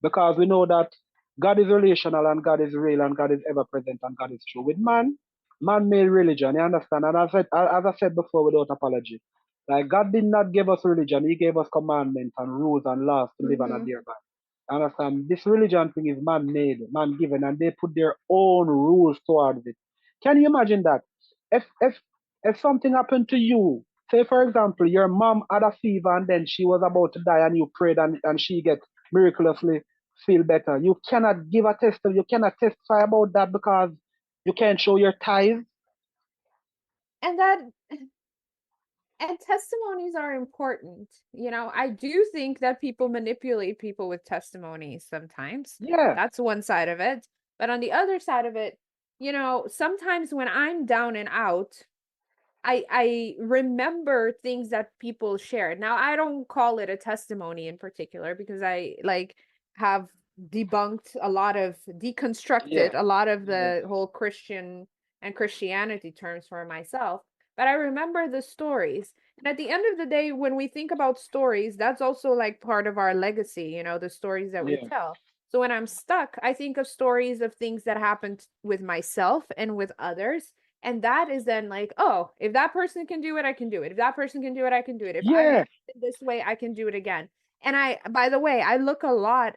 because we know that God is relational and God is real and God is ever present and God is true. With man-made religion, you understand? And as I said before, without apology, like God did not give us religion; He gave us commandments and rules and laws to live and Mm-hmm. adhere by. Understand? This religion thing is man-made, man-given, and they put their own rules towards it. Can you imagine that? If something happened to you, say for example, your mom had a fever and then she was about to die, and you prayed and she get miraculously feel better. You cannot give a testimony. You cannot testify about that because you can't show your tithe. And that and testimonies are important. You know, I do think that people manipulate people with testimonies sometimes. Yeah, That's one side of it. But on the other side of it, sometimes when I'm down and out, I remember things that people shared. Now, I don't call it a testimony in particular because I like have yeah, deconstructed a lot of yeah, the whole Christian and Christianity terms for myself. But I remember the stories. And at the end of the day, when we think about stories, that's also like part of our legacy, the stories that we yeah, tell. So when I'm stuck, I think of stories of things that happened with myself and with others, and that is then like, oh, if that person can do it, I can do it. If that person can do it, I can do it. If I yeah. did it this way, I can do it again. And by the way, I look a lot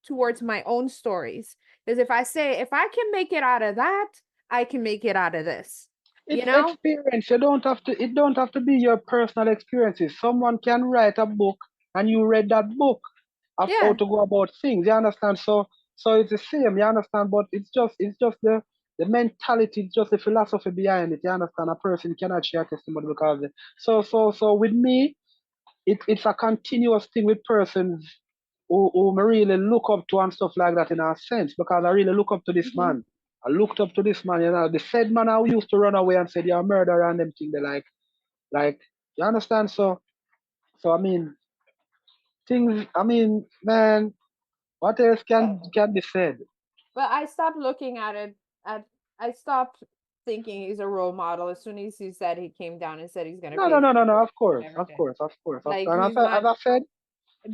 towards my own stories. Because if I say, if I can make it out of that, I can make it out of this, you It's know? experience. You don't have to. It don't have to be your personal experiences. Someone can write a book, and you read that book of how Yeah. to go about things. You understand? So it's the same. You understand? But it's just the mentality. It's just the philosophy behind it. You understand? A person cannot share testimony because so with me, it's a continuous thing with persons who I really look up to and stuff like that in a sense because I really look up to this Mhm. man. I looked up to this man, the said man I used to run away and said you're a murderer and them thing they like you understand? So I mean things I mean, man, what else But can be said? but I stopped looking at it at I stopped thinking he's a role model as soon as he said he came down and said he's gonna No, pay no, for no, no, no, it. of course, Never of did. course, of course. Like And he's not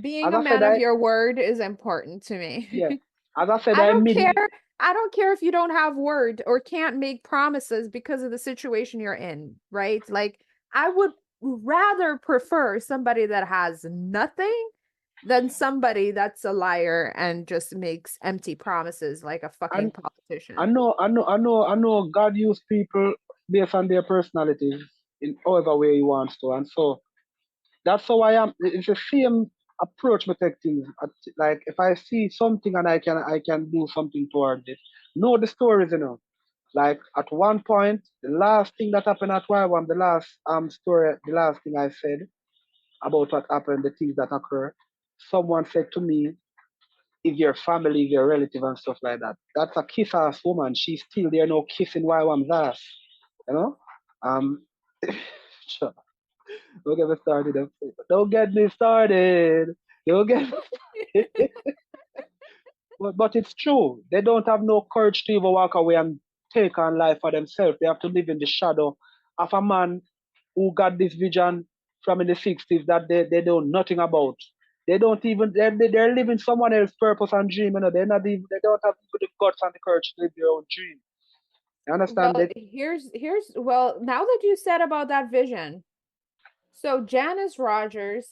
being as a I said man of I your word is important to yeah. me. As I said I I don't care. immediately I don't care if you don't have word or can't make promises because of the situation you're in, right? Like I would rather prefer somebody that has nothing than somebody that's a liar and just makes empty promises like a fucking And politician. I know God used people based on their personalities in however way He wants to, and so that's how I am. It's the same approach me take things. Like if I see something and I can do something towards it. Know the stories, you know. Like at one point, the last thing that happened at YWAM, the last story, the last thing I said about what happened, the things that occur. Someone said to me, if your family, if your relative and stuff like that, that's a kiss ass woman. She's still there no kissing YWAM's ass. You know? Um sure. Don't get me started. Don't get me started. Don't get me but it's true. They don't have no courage to even walk away and take on life for themselves. They have to live in the shadow of a man who got this vision from in the 60s that they know nothing about. They don't even, they're living someone else's purpose and dream. You know, they're not even, they don't have the guts and the courage to live their own dream. You understand? Well, here's well, now that you said about that vision, so Janice Rogers,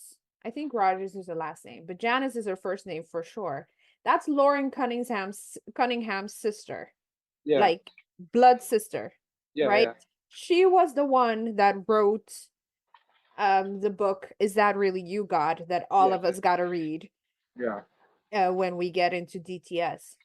I think Rogers is her last name, but Janice is her first name for sure. That's Lauren Cunningham's sister, Yeah, like blood sister, yeah, right? yeah, She was the one that wrote the book Is That Really You, God, that all yeah, of us got to read yeah. when we get into DTS.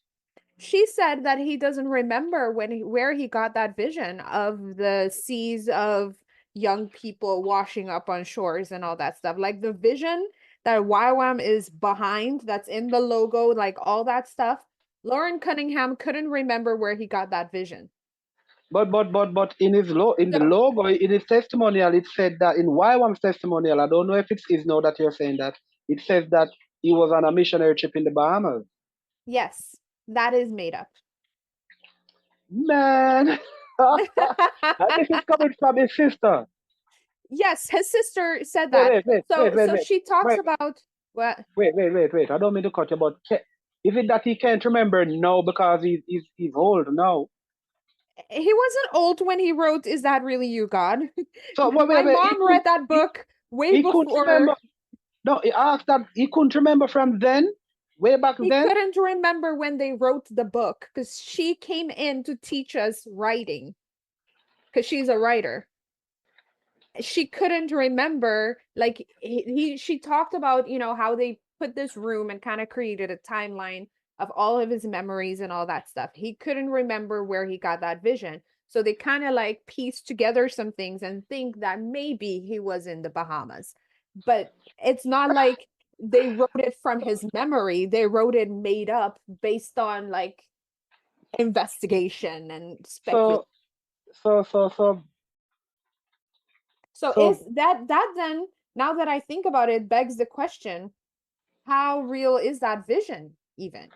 She said that he doesn't remember where he got that vision of the seas of young people washing up on shores and all that stuff. Like the vision that YWAM is behind, that's in the logo, like all that stuff. Lauren Cunningham couldn't remember where he got that vision. But in in the So, logo, in his testimonial, it said that in YWAM's testimonial, I don't know if it is now that you're saying that, it says that he was on a missionary trip in the Bahamas. yes, that is made up. Man, and this is coming from his sister. Yes, his sister said Wait, that. wait, wait, wait, So wait, so wait, she talks wait, about what wait. I don't mean to cut you, but is it that he can't remember now because he's old now? he wasn't old when he wrote Is That Really You, God? So My wait, mom read that book way he couldn't remember. before. No, he asked that he couldn't remember from then, way back He then. couldn't remember when they wrote the book because she came in to teach us writing because she's a writer. She couldn't remember, like she talked about, how they put this room and kind of created a timeline of all of his memories and all that stuff. He couldn't remember where he got that vision. So they kind of like pieced together some things and think that maybe he was in the Bahamas. But it's not like they wrote it from his memory. They wrote it made up based on like investigation and speculation. So so So so is that then, now that I think about it, begs the question, how real is that vision even?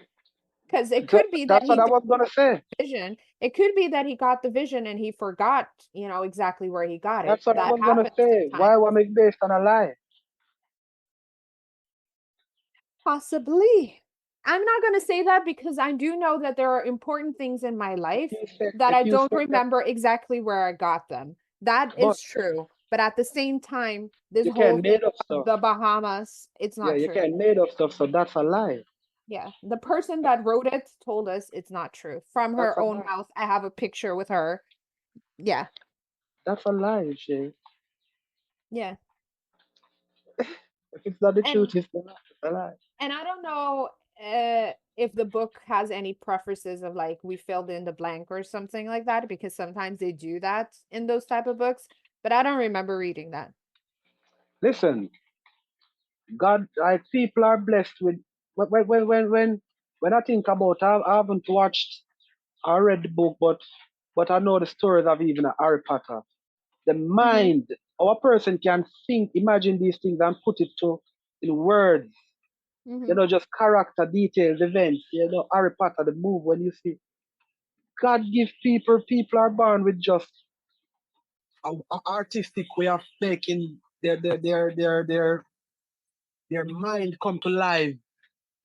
Because it could be that that's what he I got was gonna say. the vision. It could be that he got the vision and he forgot, exactly where he got it. That's what I That was gonna happens say. Why sometimes. was it based on a lie? Possibly. I'm not going to say that because I do know that there are important things in my life that If I you don't said that, remember exactly where I got them. That but is true. But at the same time, this you whole can thing made up of stuff. the Bahamas, it's Yeah, not you true. can made up stuff, so that's a lie. Yeah. The person that wrote it told us it's not true. From That's her a own lie. mouth, I have a picture with her. Yeah. That's a lie, Shay. Yeah. If it's not the And truth, it's a lie. and I don't know if the book has any prefaces of like we filled in the blank or something like that because sometimes they do that in those type of books, but I don't remember reading that. Listen, God, like people are blessed with when I think about, I haven't watched or read the book, but I know the stories of even Harry Potter. The Hmm. mind, our person can think, imagine these things and put it to in words. Hmm. Just character details, events. Harry Potter, the move when you see God give people are born with just a artistic way of making their mind come to life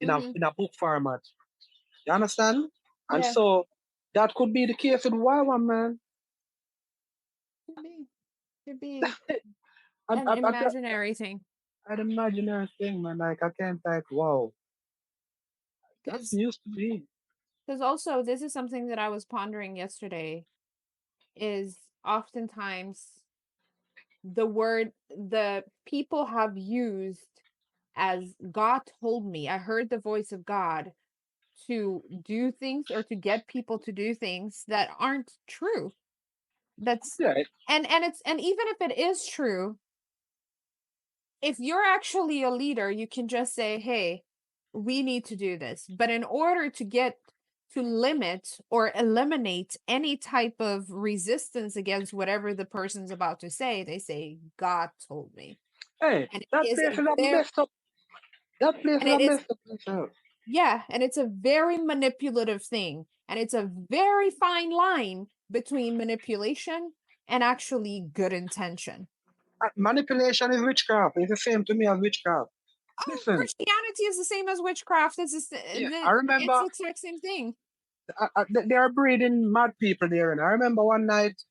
in a Hmm. book format. You understand? And Yeah. so that could be the case with YWAM, man. Could be. Could be. And an imaginary thing. an imaginary thing, man. Like I can't like, wow, that's Because used to be. also this is something that I was pondering yesterday, is oftentimes the people have used as God told me. I heard the voice of God to do things or to get people to do things that aren't true. That's Yeah, and even if it is true, if you're actually a leader, you can just say, "Hey, we need to do this." But in order to get to limit or eliminate any type of resistance against whatever the person's about to say, they say, "God told me." hey, And that it is place a is a very messed up. That place is and a it is messed up place. yeah, and it's a very manipulative thing. And it's a very fine line between manipulation and actually good intention. Manipulation is witchcraft. It's the same to me as witchcraft. Oh, Listen, Christianity is the same as witchcraft. yeah, I It's remember the exact same thing. they are breeding mad people there. And I remember one night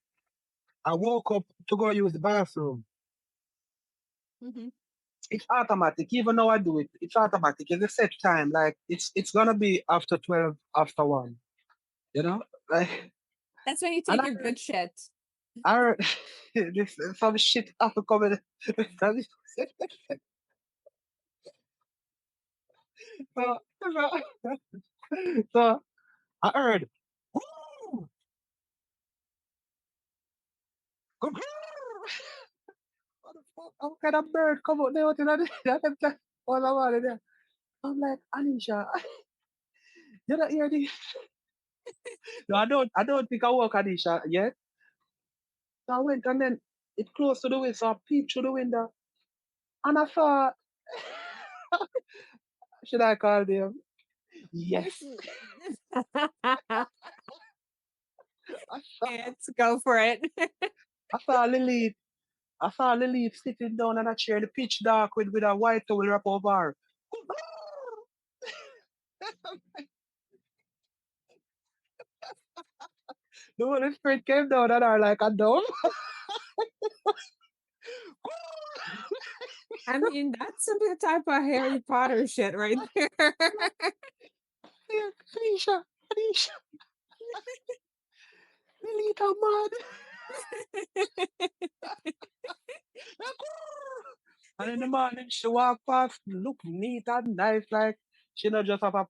I woke up to go use the bathroom. Hmm. It's automatic. Even though I do it, it's automatic. It's a set time. Like it's gonna be after 12, after 1. You know? Like That's when you and take your good shit. I heard this some shit after coming. so, so I heard what the fuck? How can a bird come out there? What in that? All I wanted there. I'm like, Anisha, you don't hear this? No, I don't think I walk Anisha yet. So I went and then it closed to the window, so I peeped through the window and I saw should I call them? Yes. I saw, Let's go for it. I saw Lily. I saw Lily sitting down on a chair in the pitch dark with a white towel wrap over her. The Holy Spirit came down on her like a dove. I mean, that's some type of Harry Potter shit right there. Yeah, Anisha, Anisha, Lily, come on. And in the morning, she walk past, look neat and nice, like she not just have a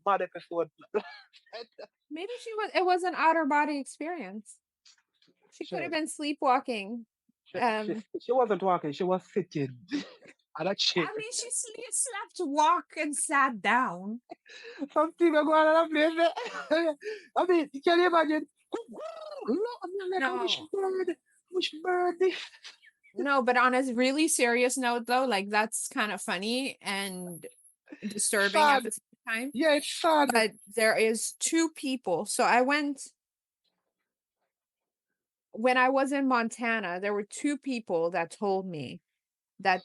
bad episode. Maybe it was an outer body experience. She could have She, been sleepwalking. she, she, Um, she wasn't walking, she was sitting on a chair. I mean, she slept, walk, and sat down. Something going on in that place there. I mean, can you imagine? Look, I'm like, No, which bird this? no, but on a really serious note, though, like that's kind of funny and disturbing at Sad. the same time. Yeah, it's sad. But there is two people. So I went when I was in Montana, there were two people that told me that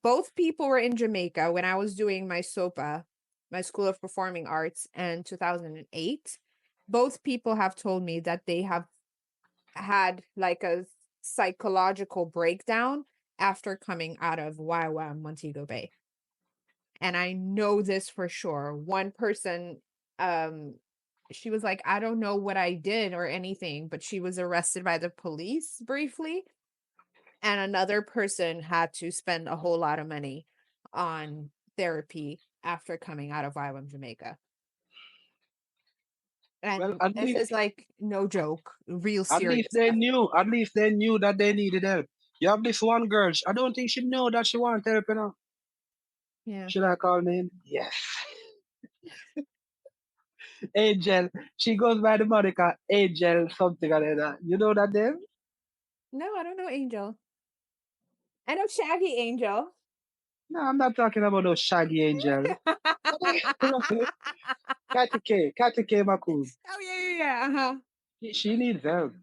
both people were in Jamaica when I was doing my SOPA, my School of Performing Arts, in 2008. Both people have told me that they have had like a psychological breakdown after coming out of YWAM Montego Bay. And I know this for sure. One person, um, she was like, I don't know what I did or anything, but she was arrested by the police briefly. And another person had to spend a whole lot of money on therapy after coming out of YWAM Jamaica. Well, And at this least is like no joke, real At least serious they stuff. knew. At least they knew that they needed help. You have this one girl. I don't think she know that she want help. You know. Yeah. Should I call name? Yes. Angel. She goes by the moniker Angel something like that. You know that name? No, I don't know Angel. I know Shaggy Angel. No, I'm not talking about no shaggy angel. Katy K Macoon. Oh yeah, yeah, yeah. Uh-huh. She needs help.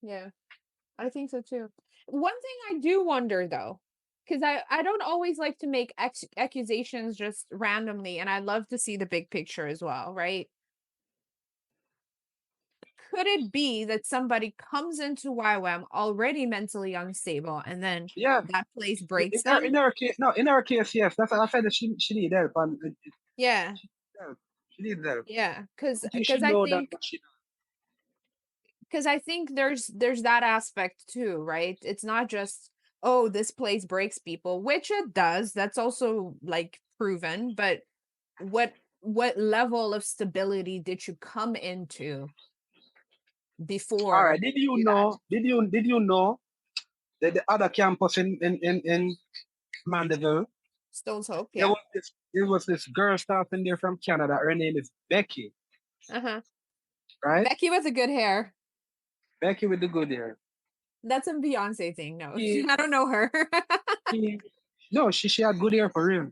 Yeah, I think so too. One thing I do wonder though, because I don't always like to make accusations just randomly, and I love to see the big picture as well, right? could it be that somebody comes into YWAM already mentally unstable and then Yeah. that place In breaks her them? case, no, in her case, yes. That's what I said that she need help and Yeah. help. She needs help. Yeah. Cause Until she cause I know that think what she because I think there's that aspect too, right? It's not just, oh, this place breaks people, which it does. That's also like proven, but what what level of stability did you come into all right. before Did you you do that? know? Did you know that the other campus in Mandeville, Stone's Hope, there yeah. was this girl staffing there from Canada. Her name is Becky, Uh-huh. right? Becky with the good hair. Becky with the good hair. That's a Beyonce thing. No, She, I don't know her. she, no, she had good hair for real.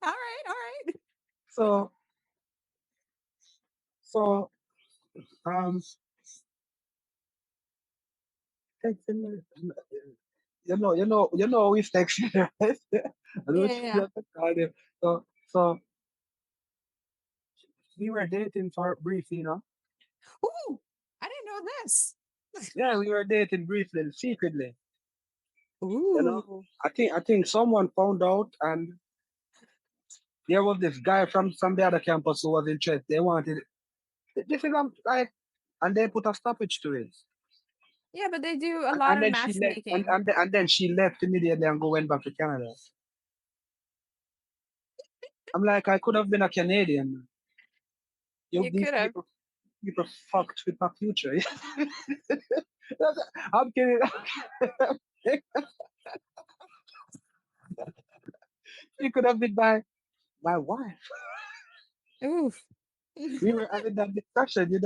All right, all right. So so um, texting me, we texting, right? I Yeah, don't yeah, yeah. know what to call him. So we were dating for briefly, Ooh, I didn't know this. Yeah, we were dating briefly, secretly. You know, Ooh. I think someone found out, and there was this guy from the other campus who was interested. They wanted this is like, and they put a stoppage to it. Yeah, but they do a And, lot and of then she left, matchmaking. and then she left immediately and went back to Canada. I'm like, I could have been a Canadian. You You these could have. people fucked with my future. I'm kidding. She could have been my wife. Oof. We were having that discussion.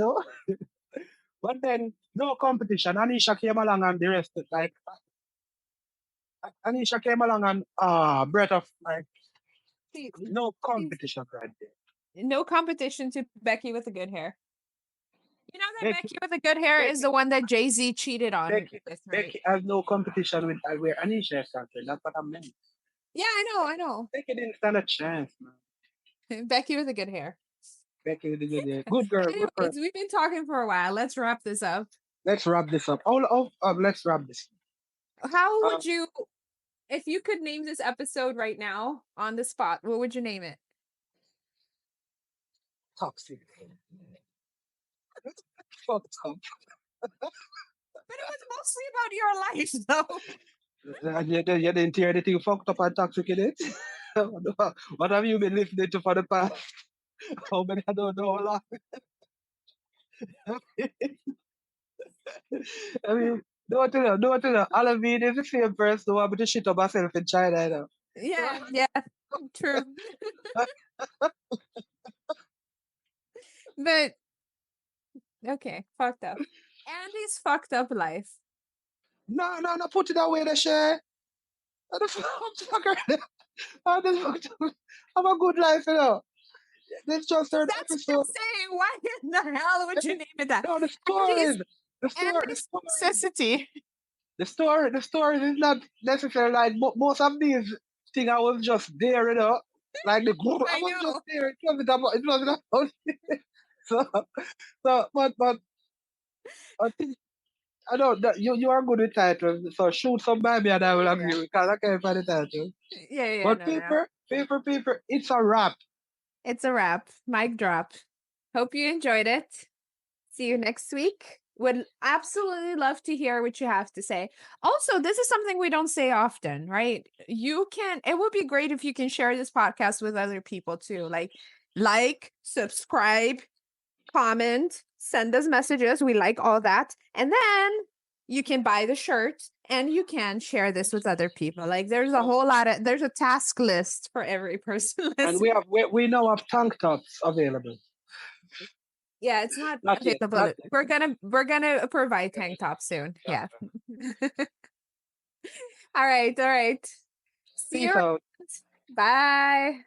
But then no competition. Anisha came along and the rest, like Anisha came along and breath of like See, no competition right there. no competition to Becky with the good hair. You know that Becky, Becky with the good hair is Becky, the one that Jay-Z cheated on Becky, with, right? Becky has no competition with where Anisha is concerned. That's what I meant. Yeah, I know, I know. Becky didn't stand a chance, man. Becky with the good hair. Becky with the good day. Good girl, good Anyways, girl. we've been talking for a while. Let's wrap this up. Let's wrap this up. Let's wrap this. How Um, would you, if you could name this episode right now on the spot, what would you name it? toxic. Fucked up. But it was mostly about your life, though. You didn't hear anything fucked up and toxic in it? What have you been listening to for the past? How many? I don't know how long. I mean, don't you know. Alavine is the same person who want me to shit up myself in China, Yeah, yeah, true. But okay, fucked up. Andy's fucked up life. No, no, no, put it away, the share. What the fucker? How the fuck? Have a good life. This just third That's what I'm episode. saying. Why in the hell would you name it that? No, the Andy's stories. The Andy's stories. toxicity. The story is not necessarily like most of these things. I was just there. Like the group, I I was just know. there. It wasn't about so but I know that you are good with titles. So shoot some by me and I will Yeah. agree because I can't find the title. Yeah, yeah, But no, no. paper, it's a wrap. It's a wrap. Mic drop. Hope you enjoyed it. See you next week. Would absolutely love to hear what you have to say. Also, this is something we don't say often, right? It would be great if you can share this podcast with other people too. Like, subscribe, comment, send us messages. We like all that. And then you can buy the shirt and you can share this with other people. Like there's a task list for every person And listening. we now have tank tops available. Yeah, it's not Not yet. available. Not yet. We're gonna provide tank tops soon. Yeah. All right, all right. See you Peace around. out. Bye.